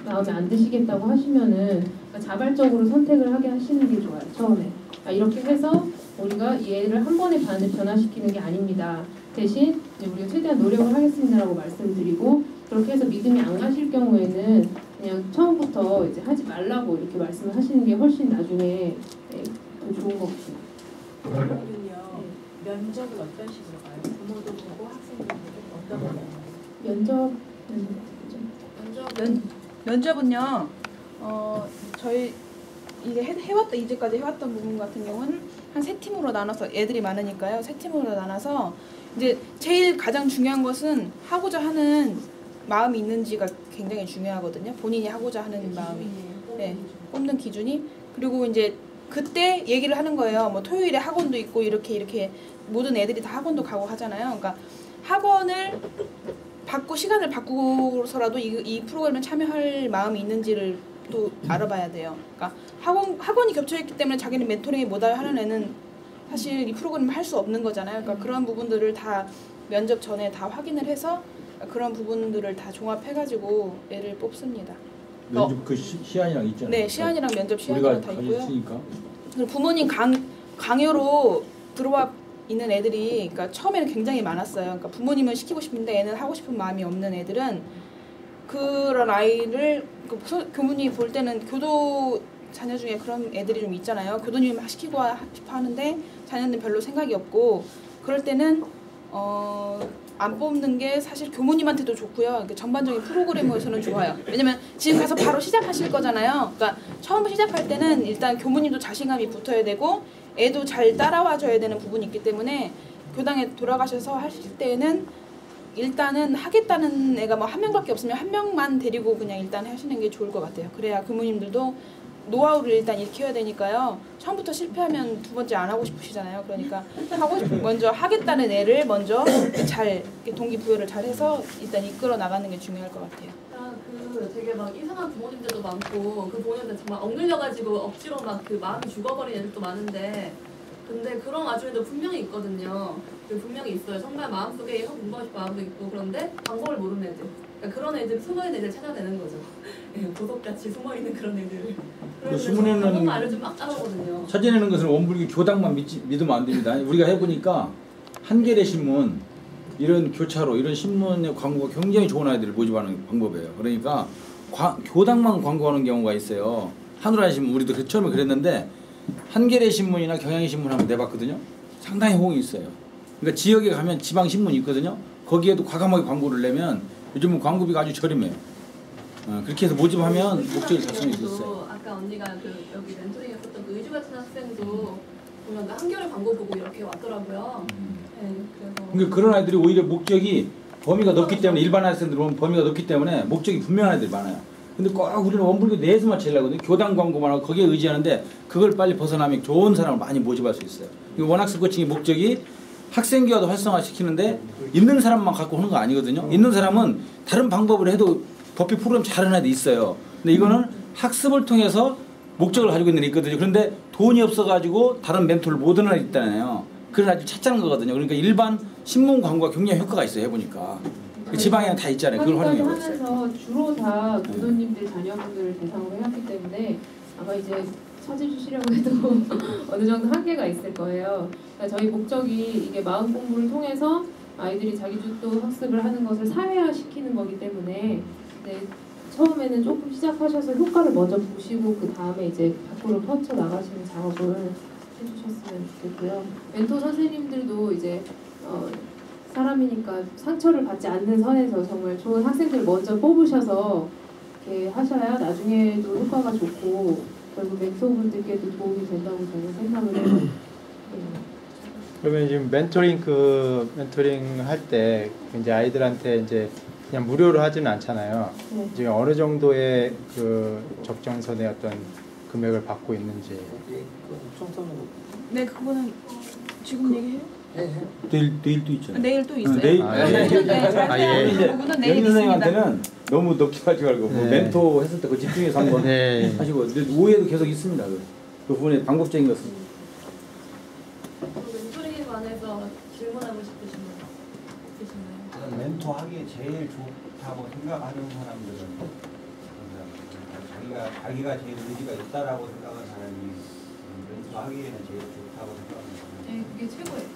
마음에 안 드시겠다고 하시면은 그러니까 자발적으로 선택을 하게 하시는 게 좋아요. 처음에 이렇게 해서 우리가 얘를 한 번에 변화시키는 게 아닙니다. 대신 이제 우리가 최대한 노력을 하겠습니다라고 말씀드리고 그렇게 해서 믿음이 안 가실 경우에는 그냥 처음부터 이제 하지 말라고 이렇게 말씀을 하시는 게 훨씬 나중에 더 좋은 것 같습니다. 그러면요 면접은 어떤 식으로 가요? 부모도 보고 학생도 보고 어떤 거? 면접은요. 저희 이제 해왔던 이제까지 해왔던 부분 같은 경우는 한 세 팀으로 나눠서 애들이 많으니까요. 세 팀으로 나눠서 이제 제일 가장 중요한 것은 하고자 하는 마음이 있는지가 굉장히 중요하거든요. 본인이 하고자 하는 마음이. 네, 뽑는 기준이. 그리고 이제 그때 얘기를 하는 거예요. 뭐 토요일에 학원도 있고 이렇게 모든 애들이 다 학원도 가고 하잖아요. 그러니까 학원을 받고 시간을 바꾸서라도 이 프로그램에 참여할 마음이 있는지를 또 알아봐야 돼요. 그러니까 학원이 겹쳐있기 때문에 자기는 멘토링에 못 하는 애는 사실 이 프로그램을 할 수 없는 거잖아요. 그러니까 그런 부분들을 다 면접 전에 다 확인을 해서 그런 부분들을 다 종합해가지고 애를 뽑습니다. 면접 그 시안이랑 있잖아요. 네, 시안이랑 면접 시안이랑 다 있고요. 그리고 부모님 강요로 들어와 있는 애들이 그러니까 처음에는 굉장히 많았어요. 그러니까 부모님은 시키고 싶은데 애는 하고 싶은 마음이 없는 애들은 그런 아이를 교무님이 볼 때는 교도 자녀 중에 그런 애들이 좀 있잖아요. 교도님이 막 시키고 싶어 하는데 자녀는 별로 생각이 없고 그럴 때는 안 뽑는 게 사실 교무님한테도 좋고요. 전반적인 프로그램에서는 좋아요. 왜냐면 지금 가서 바로 시작하실 거잖아요. 그러니까 처음 시작할 때는 일단 교무님도 자신감이 붙어야 되고 애도 잘 따라와 줘야 되는 부분이 있기 때문에 교당에 돌아가셔서 하실 때는 일단은 하겠다는 애가 뭐 한 명밖에 없으면 한 명만 데리고 그냥 일단 하시는 게 좋을 것 같아요. 그래야 교무님들도 노하우를 일단 익혀야 되니까요. 처음부터 실패하면 두 번째 안 하고 싶으시잖아요. 그러니까 먼저 하겠다는 애를 먼저 잘 동기부여를 잘 해서 일단 이끌어 나가는 게 중요할 것 같아요. 되게 막 이상한 부모님들도 많고 그 부모님들 정말 억눌려가지고 억지로 막 그 마음이 죽어버린 애들도 많은데 근데 그런 와중에도 분명히 있거든요. 분명히 있어요. 정말 마음속에 이거 공부하고 싶은 마음도 있고 그런데 방법을 모르는 애들. 그러니까 그런 애들 숨어있는 애들 찾아내는 거죠. 보석같이 숨어있는 그런 애들. 그 숨어내는 방법만 알려주면 막 따라오거든요. 찾아내는 것은 원불교 교당만 믿으면 안 됩니다. 우리가 해보니까 한겨레 신문 이런 교차로 이런 신문의 광고가 굉장히 좋은 아이들을 모집하는 방법이에요. 그러니까 교당만 광고하는 경우가 있어요. 한우라 신문 우리도 처음에 그랬는데 한겨레 신문이나 경향 신문 한번 내봤거든요. 상당히 호응이 있어요. 그러니까 지역에 가면 지방 신문이 있거든요. 거기에도 과감하게 광고를 내면 요즘은 광고비가 아주 저렴해요. 그렇게 해서 모집하면 목적을 달성할 수 있어요. 아까 언니가 여기 멘토링에 썼던 그 의주 같은 학생도 보면 그 한겨레 광고 보고 이렇게 왔더라고요. 네, 그래서 그러니까 그런 아이들이 오히려 목적이 범위가 넓기 때문에 일반 학생들 보면 범위가 넓기 때문에 목적이 분명한 아이들이 많아요. 근데 꼭 우리는 원불교 내에서만 채려거든요. 교당 광고만 하고 거기에 의지하는데 그걸 빨리 벗어나면 좋은 사람을 많이 모집할 수 있어요. 원학습 코칭의 목적이 학생교화도 활성화시키는데 있는 사람만 갖고 하는 거 아니거든요. 있는 사람은 다른 방법으로 해도 법비 프로그램 잘하는 애도 있어요. 근데 이거는 학습을 통해서 목적을 가지고 있는 애 있거든요. 그런데 돈이 없어가지고 다른 멘토를 못 얻는 애 있잖아요. 그걸 아주 찾자는 거거든요. 그러니까 일반 신문 광고가 굉장히 효과가 있어요. 해보니까. 그 지방에는 다 있잖아요. 그걸 활용해보고 있어요. 하면서 주로 다 교도님들 자녀분들을 대상으로 해왔기 때문에 아마 이제 찾아주시려고 해도 어느 정도 한계가 있을 거예요. 그러니까 저희 목적이 이게 마음 공부를 통해서 아이들이 자기 주도 학습을 하는 것을 사회화시키는 거기 때문에 처음에는 조금 시작하셔서 효과를 먼저 보시고 그 다음에 이제 밖으로 펼쳐 나가시는 작업을 해주셨으면 좋겠고요. 멘토 선생님들도 이제 사람이니까 상처를 받지 않는 선에서 정말 좋은 학생들 먼저 뽑으셔서 이렇게 하셔야 나중에도 효과가 좋고 결국 멘토분들께도 도움이 된다고 저는 생각을 해요. 그러면 지금 멘토링 할 때 이제 아이들한테 이제 그냥 무료로 하지는 않잖아요. 네. 지금 어느 정도의 그 적정선의 어떤 금액을 받고 있는지. 네, 그거는 지금 얘기해요? 내일도 있잖아요. 내일 또 있어요. 내일. 그거는 내일 있습니다. 선생님한테는 너무 높게 하지 말고 멘토 했을 때 그 집중해서 한번 하시고 오해도 계속 있습니다. 그 부분에 방법적인 것은. 멘토링에 관해서 질문하고 싶으신 분 있으신가요? 멘토 하기에 제일 좋다고 생각하는 사람들은 자기가 제일 의지가 있다라고 생각하는 사람이 멘토 하기에는 제일 좋다. 좋다고 생각합니다. 네, 그게 최고예요.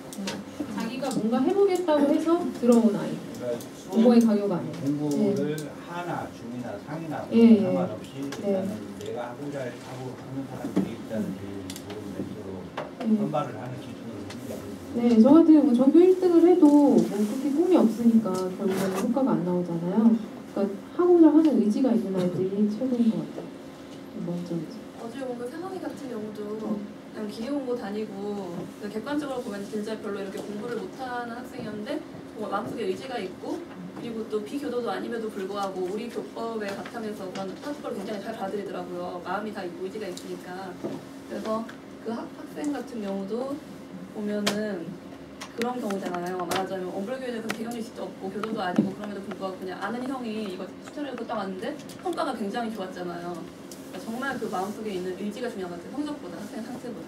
자기가 뭔가 해보겠다고 해서 들어온 아이. 그러니까 공부의 강요가 아니에요. 공부를 하나, 중이나 상이나 예, 상관없이 예. 일단은 내가 하고자 하고 하는 사람들이 일단은 제일 좋은 멘토로 예. 선발을 하는 기준으로 합니다. 네, 저 같은 경우 전교 1등을 해도 뭐 그렇게 꿈이 없으니까 결국에는 효과가 안 나오잖아요. 그러니까 하고자 하는 의지가 있는 아이들이 최고인 것 같아요. 먼저 어제 뭔가 세상이 같은 경우도 그냥 기계 공부 다니고 객관적으로 보면 진짜 별로 이렇게 공부를 못하는 학생이었는데 뭐 마음속에 의지가 있고 그리고 또 비교도도 아님에도 불구하고 우리 교법에 바탕에서 그런 학습을 굉장히 잘 받아들이더라고요. 마음이 다 있고 의지가 있으니까. 그래서 그 학생 같은 경우도 보면은 그런 경우잖아요. 말하자면 엄불교에 대해서 배경이 진짜 없고 교도도 아니고 그럼에도 불구하고 그냥 아는 형이 이거 추천해서 딱 왔는데 성과가 굉장히 좋았잖아요. 그러니까 정말 그 마음속에 있는 의지가 중요한 것 같아요. 성적보다 학생 상태보다.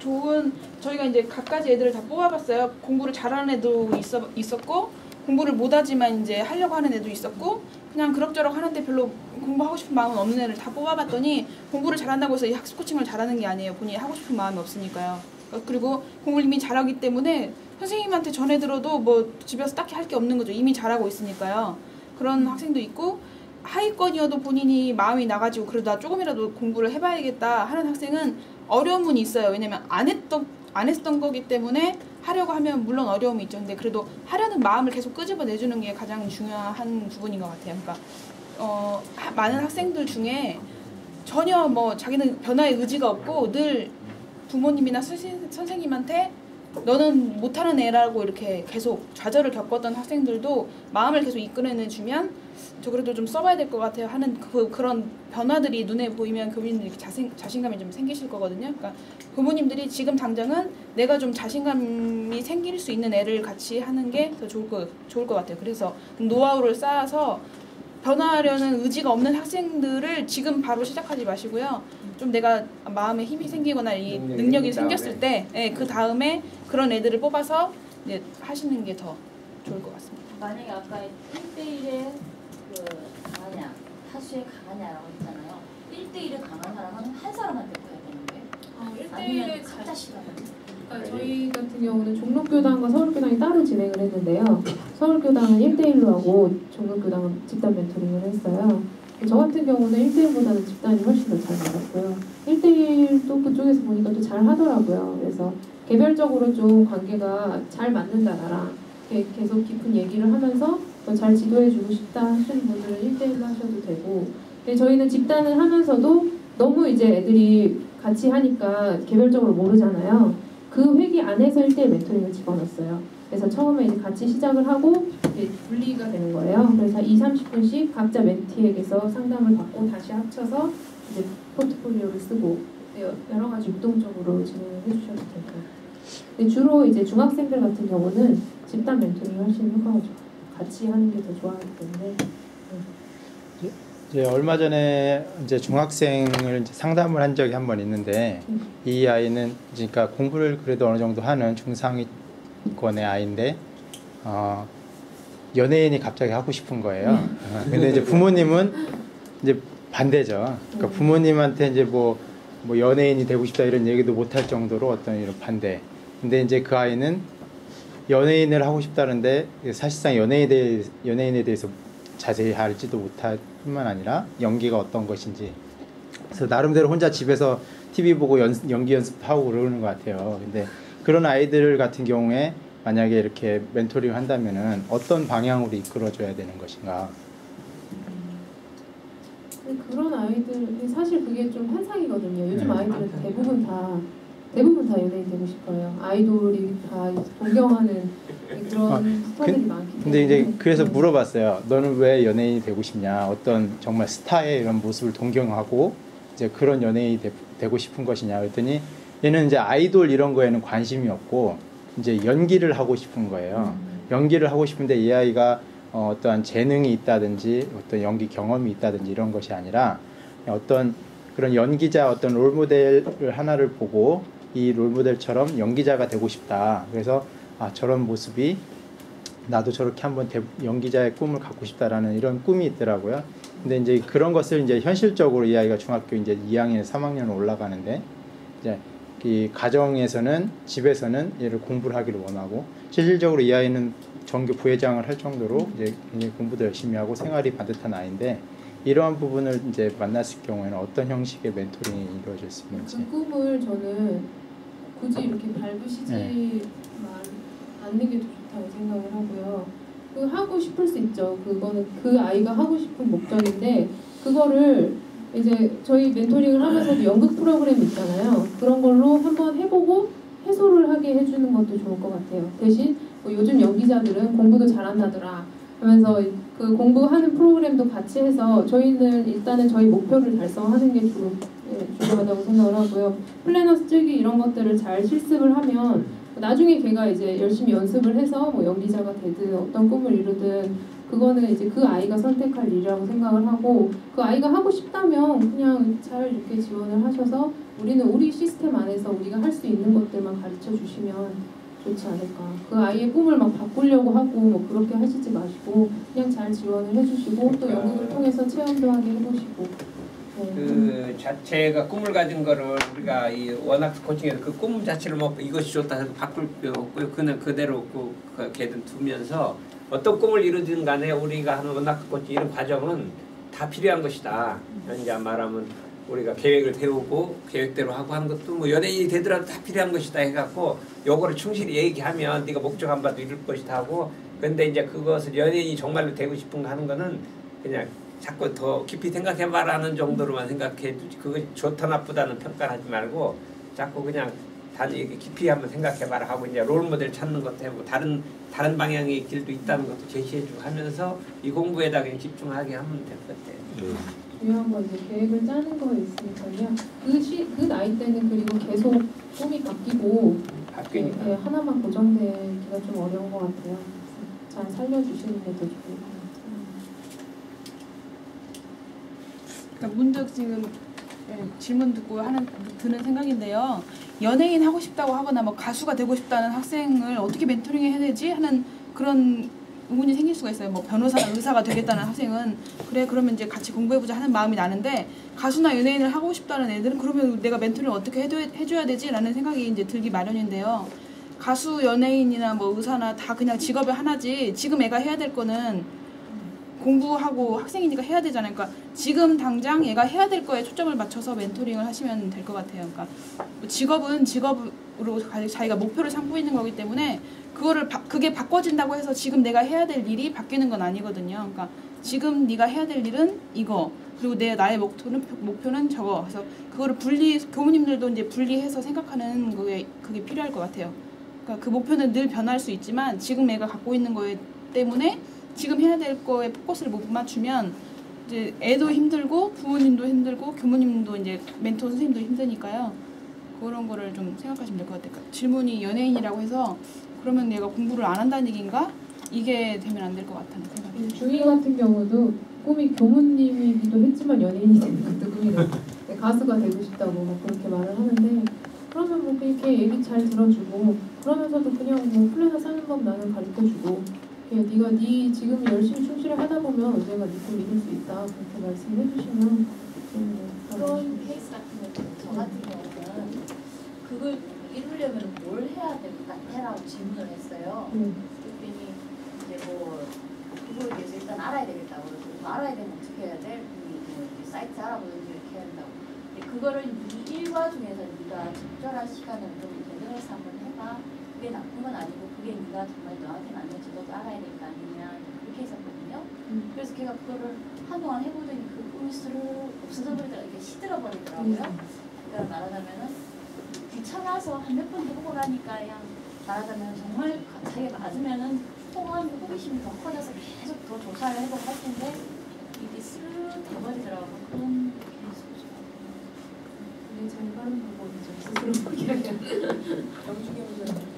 좋은 저희가 이제 각가지 애들을 다 뽑아봤어요. 공부를 잘하는 애도 있었고 공부를 못하지만 이제 하려고 하는 애도 있었고 그냥 그럭저럭 하는데 별로 공부하고 싶은 마음은 없는 애를 다 뽑아봤더니 공부를 잘한다고 해서 이 학습 코칭을 잘하는 게 아니에요. 본인이 하고 싶은 마음이 없으니까요. 그리고 공부를 이미 잘하기 때문에 선생님한테 전해 들어도 뭐 집에서 딱히 할 게 없는 거죠. 이미 잘하고 있으니까요. 그런 학생도 있고 하위권이어도 본인이 마음이 나가지고 그래도 나 조금이라도 공부를 해봐야겠다 하는 학생은 어려움은 있어요. 왜냐면 안 했던 거기 때문에 하려고 하면 물론 어려움이 있죠. 근데 그래도 하려는 마음을 계속 끄집어내주는 게 가장 중요한 부분인 것 같아요. 그러니까 많은 학생들 중에 전혀 뭐 자기는 변화의 의지가 없고 늘 부모님이나 선생님한테 너는 못하는 애라고 이렇게 계속 좌절을 겪었던 학생들도 마음을 계속 이끌어내주면 저 그래도 좀 써봐야 될 것 같아요 하는 그런 변화들이 눈에 보이면 교민들이 자신감이 좀 생기실 거거든요. 그러니까 부모님들이 지금 당장은 내가 좀 자신감이 생길 수 있는 애를 같이 하는 게 더 좋을 것 같아요. 그래서 노하우를 쌓아서 변화하려는 의지가 없는 학생들을 지금 바로 시작하지 마시고요. 좀 내가 마음에 힘이 생기거나 이 능력이 생겼을 때 그 다음에 그런 애들을 뽑아서 이제 하시는 게 더 좋을 것 같습니다. 만약에 아까 1대1에 그 강하냐, 타수에 강하냐라고 했잖아요. 1대1에 강한 사람은 한 사람한테 보여야 되는 거예요? 아니면 각자 시간을? 저희 같은 경우는 종록교당과 서울교당이 따로 진행을 했는데요. 서울교당은 1대1로 하고 종록교당은 집단 멘토링을 했어요. 저 같은 경우는 1대1보다는 집단이 훨씬 더 잘 맞았고요. 1대1도 그쪽에서 보니까 또 잘 하더라고요. 그래서 개별적으로 좀 관계가 잘 맞는다 나랑 계속 깊은 얘기를 하면서 더 잘 지도해주고 싶다 하시는 분들은 1대1로 하셔도 되고, 근데 저희는 집단을 하면서도 너무 이제 애들이 같이 하니까 개별적으로 모르잖아요. 그 회기 안에서 1대1 멘토링을 집어넣었어요. 그래서 처음에 이제 같이 시작을 하고 이제 분리가 되는 거예요. 그래서 20-30분씩 각자 멘티에게서 상담을 받고 다시 합쳐서 이제 포트폴리오를 쓰고 여러 가지 유동적으로 진행을 해주셔도 되고요. 근데 주로 이제 중학생들 같은 경우는 집단 멘토링이 훨씬 효과가 좋아요. 같이 하는 게 더 좋아하기 때문에. 이제 얼마 전에 이제 중학생을 이제 상담을 한 적이 한 번 있는데 이 아이는 그러니까 공부를 그래도 어느 정도 하는 중상위권의 아이인데 연예인이 갑자기 하고 싶은 거예요. 근데 이제 부모님은 이제 반대죠. 그러니까 부모님한테 이제 뭐 연예인이 되고 싶다 이런 얘기도 못 할 정도로 어떤 이런 반대. 근데 이제 그 아이는 연예인을 하고 싶다는데 사실상 연예인에 대해서 자세히 알지도 못할 뿐만 아니라 연기가 어떤 것인지 그래서 나름대로 혼자 집에서 TV 보고 연기 연습하고 그러는 것 같아요. 근데 그런 아이들 같은 경우에 만약에 이렇게 멘토링 한다면은 어떤 방향으로 이끌어줘야 되는 것인가? 그런 아이들 사실 그게 좀 환상이거든요. 요즘 아이들은 대부분 다 연예인 되고 싶어요. 아이돌이 다 존경하는 그런 스타들이 많기 때문에. 근데 이제 그래서 물어봤어요. 너는 왜 연예인이 되고 싶냐? 어떤 정말 스타의 이런 모습을 동경하고 이제 그런 연예인이 되고 싶은 것이냐? 그랬더니 얘는 이제 아이돌 이런 거에는 관심이 없고 이제 연기를 하고 싶은 거예요. 연기를 하고 싶은데 이 아이가 어떠한 재능이 있다든지 어떤 연기 경험이 있다든지 이런 것이 아니라 어떤 그런 연기자 어떤 롤모델을 하나를 보고 이 롤모델처럼 연기자가 되고 싶다. 그래서 저런 모습이 나도 저렇게 한번 연기자의 꿈을 갖고 싶다라는 이런 꿈이 있더라고요. 근데 이제 그런 것을 이제 현실적으로 이 아이가 중학교 이제 2학년, 3학년 올라가는데 이제 이 가정에서는 집에서는 얘를 공부를 하기를 원하고 실질적으로 이 아이는 전교 부회장을 할 정도로 이제 굉장히 공부도 열심히 하고 생활이 반듯한 아이인데 이러한 부분을 이제 만났을 경우에는 어떤 형식의 멘토링이 이루어질 수 있는지. 그 꿈을 저는 굳이 이렇게 밟으시지 않는 게 더 좋다고 생각을 하고요. 그 하고 싶을 수 있죠. 그거는 그 아이가 하고 싶은 목적인데 그거를 이제 저희 멘토링을 하면서도 연극 프로그램 있잖아요. 그런 걸로 한번 해보고 해소를 하게 해주는 것도 좋을 것 같아요. 대신 뭐 요즘 연기자들은 공부도 잘한다더라 하면서 그 공부하는 프로그램도 같이 해서 저희는 일단은 저희 목표를 달성하는 게 중요하다고 생각을 하고요. 플래너 쓰기 이런 것들을 잘 실습을 하면 나중에 걔가 이제 열심히 연습을 해서 뭐 연기자가 되든 어떤 꿈을 이루든 그거는 이제 그 아이가 선택할 일이라고 생각을 하고 그 아이가 하고 싶다면 그냥 잘 이렇게 지원을 하셔서 우리는 우리 시스템 안에서 우리가 할 수 있는 것들만 가르쳐 주시면 좋지 않을까. 그 아이의 꿈을 막 바꾸려고 하고 뭐 그렇게 하시지 마시고 그냥 잘 지원을 해주시고 또 연극을 통해서 체험도 하게 해보시고. 그 자체가 꿈을 가진 거를 우리가 이 워낙 코칭에서 그 꿈 자체를 뭐 이것이 좋다 해서 바꿀 필요 없고요. 그냥 그대로 그 걔든 두면서 어떤 꿈을 이루든 간에 우리가 하는 워낙 코칭 이런 과정은 다 필요한 것이다. 이제 말하면 우리가 계획을 세우고 계획대로 하고 하는 것도 뭐 연예인이 되더라도 다 필요한 것이다 해갖고 요거를 충실히 얘기하면 네가 목적 안 봐도 이룰 것이다 하고 근데 이제 그것을 연예인이 정말로 되고 싶은 거 하는 거는 그냥 자꾸 더 깊이 생각해봐라는 정도로만 생각해 두지 그것이 좋다 나쁘다는 평가를 하지 말고 자꾸 그냥 단지 깊이 한번 생각해봐라 하고 이제 롤모델 찾는 것도 해보고 다른 방향의 길도 있다는 것도 제시해주고 하면서 이 공부에다 그냥 집중하게 하면 될 것 같아요. 중요한 건 이제 계획을 짜는 거에 있으니까요. 그 나이 때는 그리고 계속 꿈이 바뀌고 네, 하나만 고정되기가 좀 어려운 것 같아요. 잘 살려주시는 게 더 좋을 것 같아요. 그러니까 문득 지금 질문 듣고 드는 생각인데요. 연예인 하고 싶다고 하거나 뭐 가수가 되고 싶다는 학생을 어떻게 멘토링 해야 되지 하는 그런 의문이 생길 수가 있어요. 뭐 변호사나 의사가 되겠다는 학생은 그래 그러면 이제 같이 공부해보자 하는 마음이 나는데 가수나 연예인을 하고 싶다는 애들은 그러면 내가 멘토링 어떻게 해줘야 되지? 라는 생각이 이제 들기 마련인데요. 가수, 연예인이나 뭐 의사나 다 그냥 직업의 하나지 지금 애가 해야 될 거는 공부하고 학생이니까 해야 되잖아요. 그러니까 지금 당장 얘가 해야 될 거에 초점을 맞춰서 멘토링을 하시면 될 것 같아요. 그러니까 직업은 직업으로 자기가 목표를 삼고 있는 거기 때문에 그게 바꿔진다고 해서 지금 내가 해야 될 일이 바뀌는 건 아니거든요. 그러니까 지금 네가 해야 될 일은 이거 그리고 나의 목표는 저거. 그래서 그거를 교무님들도 이제 분리해서 생각하는 그게 필요할 것 같아요. 그러니까 그 목표는 늘 변할 수 있지만 지금 애가 갖고 있는 거에 때문에 지금 해야 될 거에 포커스를 못 맞추면 이제 애도 힘들고 부모님도 힘들고 교무님도 이제 멘토 선생님도 힘드니까요. 그런 거를 좀 생각하시면 될 것 같아요. 그러니까 질문이 연예인이라고 해서 그러면 얘가 공부를 안 한다는 얘기인가? 이게 되면 안 될 것 같다는 생각이 중이 같은 경우도 꿈이 교무님이기도 했지만 연예인이 되는 것도 꿈이라고 가수가 되고 싶다고 뭐 그렇게 말을 하는데 그러면 뭐 이렇게 얘기 잘 들어주고 그러면서도 그냥 뭐 플래너 사는 법 나는 가르쳐주고 네가 지금 열심히 충실히 하다 보면 언젠가 네 꿈 이룰 수 있다 그렇게 말씀해 주시면 그런 케이스 같은 경우는 저 같은 경우는 그걸 이루려면 뭘 해야 될 것 같아라고 질문을 했어요. 그랬더니 이제 뭐 그거에 대해서 일단 알아야 되겠다고 그러고 알아야 되면 어떻게 해야 돼? 뭐 사이트 알아보든지 이렇게 해야 된다고. 근데 그거를 네 일과 중에서 네가 적절한 시간을 좀 대결해서 한번 해봐. 그게 나쁜 건 아니고 그게 네가 정말 너한테 맞는지 너도 알아야 될 거 아니냐 그렇게 했었거든요. 그래서 걔가 그거를 한동안 해보더니 그 꿈이 스르륵 없어져 버리더라고요. 이게 시들어 버리더라고요. 그러니까 말하자면은 귀찮아서 한 몇 번 해보고 나니까 그냥 말하자면 정말 자기가 맞으면은 호기심이 더 커져서 계속 더 조사를 해보고 할 텐데 이게 스르륵 돼버리더라고요. 그런 케이스죠. 그게 제일 빠른 방법이죠. 스스로 포기하기. 정주경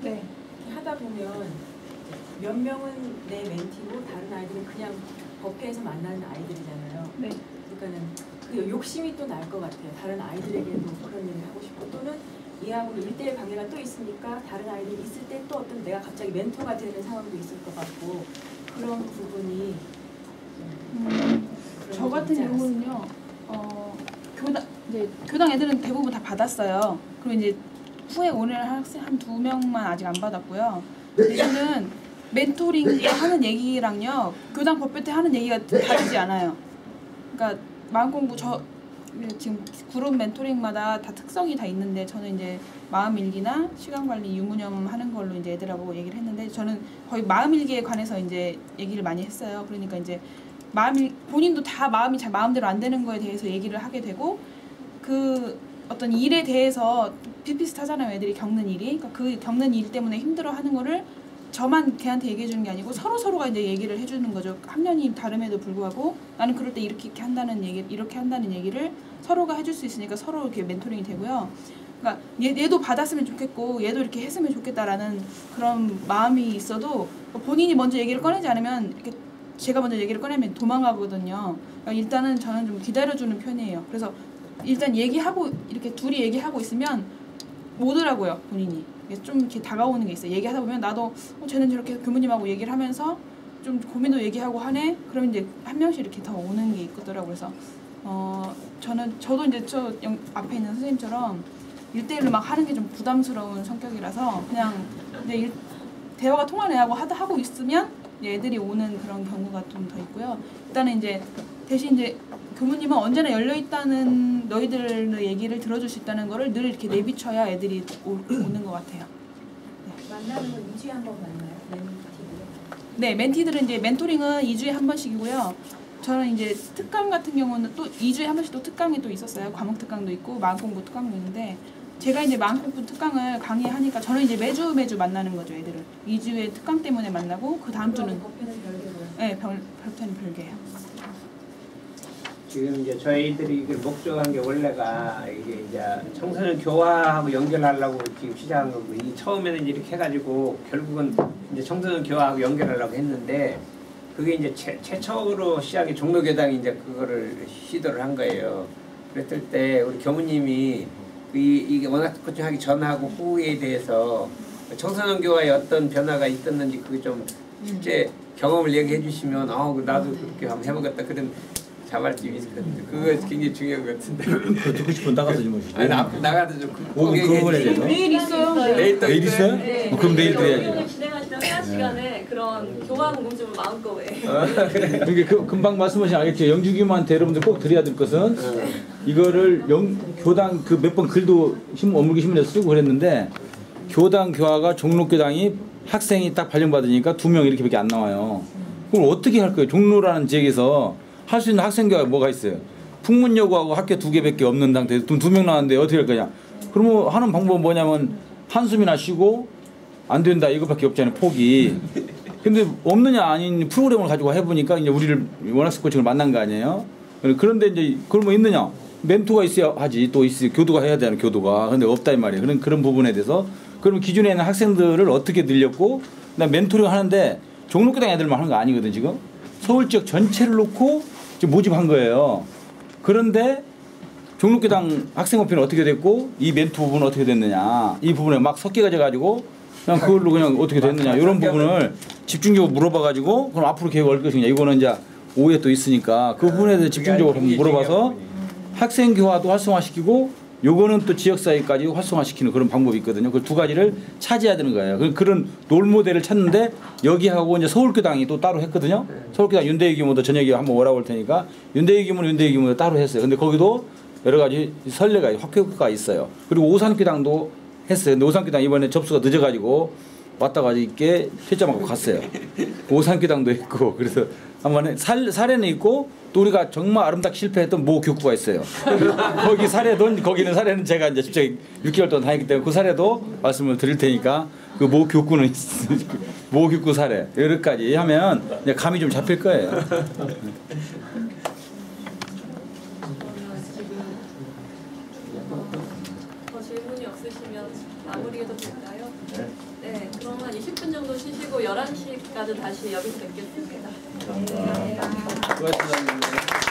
네. 하다 보면 몇 명은 내 멘티고 다른 아이들은 그냥 법회에서 만나는 아이들이잖아요. 네. 그러니까는 그 욕심이 또 날 것 같아요. 다른 아이들에게도 그런 일을 하고 싶고 또는 이하고 1대1 관계가 또 있으니까 다른 아이들이 있을 때 또 어떤 내가 갑자기 멘토가 되는 상황도 있을 것 같고 그런 부분이 저 같은 경우는요. 교당 애들은 대부분 다 받았어요. 그리고 이제 후에 오늘 학생 한 2명만 아직 안 받았고요. 대신은 멘토링 하는 얘기랑요, 교당 법배 때 하는 얘기가 다르지 않아요. 그러니까 마음공부 지금 그룹 멘토링마다 다 특성이 다 있는데, 저는 이제 마음일기나 시간관리, 유무념 하는 걸로 이제 애들하고 얘기를 했는데, 저는 거의 마음일기에 관해서 이제 얘기를 많이 했어요. 그러니까 이제 본인도 다 마음이 잘 마음대로 안 되는 거에 대해서 얘기를 하게 되고, 그 어떤 일에 대해서 비슷비슷하잖아요. 애들이 겪는 일이. 그러니까 그 겪는 일 때문에 힘들어하는 거를 저만 걔한테 얘기해 주는 게 아니고 서로가 이제 얘기를 해주는 거죠. 학년이 다름에도 불구하고 나는 그럴 때 이렇게 한다는 얘기를 서로가 해줄 수 있으니까 서로 이렇게 멘토링이 되고요. 그러니까 얘도 받았으면 좋겠고 얘도 이렇게 했으면 좋겠다라는 그런 마음이 있어도 본인이 먼저 얘기를 꺼내지 않으면 이렇게 제가 먼저 얘기를 꺼내면 도망가거든요. 그러니까 일단은 저는 좀 기다려주는 편이에요. 그래서 일단 얘기하고 이렇게 둘이 얘기하고 있으면 오더라고요. 본인이 좀 이렇게 다가오는 게 있어요. 얘기하다 보면 나도 쟤는 저렇게 교무님하고 얘기를 하면서 좀 고민도 얘기하고 하네. 그럼 이제 한 명씩 이렇게 더 오는 게 있더라고요. 그래서 저도 이제 저 앞에 있는 선생님처럼 1대1로 막 하는 게 좀 부담스러운 성격이라서 그냥 이제 대화가 통하는 애하고 하고 있으면 애들이 오는 그런 경우가 좀 더 있고요. 일단은 이제 대신 이제 교무님은 언제나 열려있다는 너희들의 얘기를 들어줄 수 있다는 거를 늘 이렇게 내비쳐야 애들이 오는 것 같아요. 네. 만나는 건 2주에 한 번 만나요? 멘티들은? 네, 멘티들은 이제 멘토링은 2주에 한 번씩이고요. 저는 이제 특강 같은 경우는 또 2주에 한 번씩 또 특강이 또 있었어요. 과목 특강도 있고 마음공부 특강도 있는데, 제가 이제 마음공부 특강을 강의하니까 저는 이제 매주 만나는 거죠, 애들을. 2주에 특강 때문에 만나고 그 다음 주는 법회는 별개고요. 네, 법회는 별개예요. 지금 이제 저희들이 이걸 목적한 게 원래가 이게 이제 청소년 교화하고 연결하려고 지금 시작한 거고, 이 처음에는 이제 이렇게 해가지고 결국은 이제 청소년 교화하고 연결하려고 했는데, 그게 이제 최초로 시작이 종로교당이 이제 그거를 시도를 한 거예요. 그랬을 때 우리 교무님이 이게 워낙 코칭하기 전하고 후에 대해서 청소년 교화에 어떤 변화가 있었는지 그게 좀 실제 경험을 얘기해 주시면 나도 그렇게 한번 해보겠다 그런 자발집이 있을 것 같은데, 그거 굉장히 중요한 것 같은데. 그거 듣고 싶으면 나가서 좀 하시죠. 아니 나가서 좀 그거 해야 돼요. 내일 있어요. 내일 있어요? 네. 그럼 내일 드려야죠. 교육을 진행하시던 회화 시간에 그런 교화 궁금증을 마음껏 해. 그러니까 금방 말씀하신 알겠죠. 영주교무한테 여러분들 꼭 드려야 될 것은 이거를 교당 그 몇 번 글도 업무기 신문에서 쓰고 그랬는데, 교당 교화가 종로교당이 학생이 딱 발령받으니까 2명 이렇게밖에 안 나와요. 그럼 어떻게 할 거예요? 종로라는 지역에서 할 수 있는 학생교화가 뭐가 있어요? 풍문여고하고 학교 2개밖에 없는 상태에서 2명 나왔는데 어떻게 할 거냐? 그러면 하는 방법은 뭐냐면 한숨이나 쉬고 안 된다 이것밖에 없잖아요, 폭이. 근데 없느냐 아닌 프로그램을 가지고 해보니까 이제 우리를 원학스 코칭을 만난 거 아니에요? 그런데 이제 그런 뭐 있느냐? 멘토가 있어야 하지, 또 있어요. 교도가 해야 되는 교도가. 근데 없다 이 말이에요. 그런 부분에 대해서 그러면 기존에 있는 학생들을 어떻게 늘렸고, 그다음 멘토링 하는데 종로교당 애들만 하는 거 아니거든 지금. 서울 지역 전체를 놓고 지금 모집한 거예요. 그런데 종로교당 학생협회는 어떻게 됐고 이 멘토 부분은 어떻게 됐느냐, 이 부분에 막 섞여가지고 그냥 그걸로 그냥 어떻게 됐느냐 이런 부분을 집중적으로 물어봐가지고 그럼 앞으로 계획 어떻게 것이냐, 이거는 이제 오해 또 있으니까 그 부분에 대해서 집중적으로 한번 물어봐서 학생 교화도 활성화시키고 요거는 또 지역사회까지 활성화시키는 그런 방법이 있거든요. 그 두 가지를 찾아야 되는 거예요. 그런 롤모델을 찾는데 여기하고 이제 서울교당이 또 따로 했거든요. 서울교당 윤대희 규모도 저녁에 한번 오라고 할 테니까 윤대희 규모도 따로 했어요. 근데 거기도 여러 가지 선례가 학교가 있어요. 그리고 오산교당도 했어요. 근데 오산교당 이번에 접수가 늦어가지고 왔다가 이렇게 퇴짜맞고 갔어요. 오산교당도 했고, 그래서 한번 사례는 있고, 또 우리가 정말 아름답게 실패했던 모 교구가 있어요. 거기 거기는 사례는 제가 이제 직접 6개월 동안 다녔기 때문에 그 사례도 말씀을 드릴 테니까 그 모 교구는 모 교구 사례 여기까지 하면 이제 감이 좀 잡힐 거예요. 더 질문이 없으시면 마무리해도 될까요? 네, 그럼 한 20분 정도 쉬시고 11시까지 다시 여기서 뵙겠습니다. 수고하셨습니다.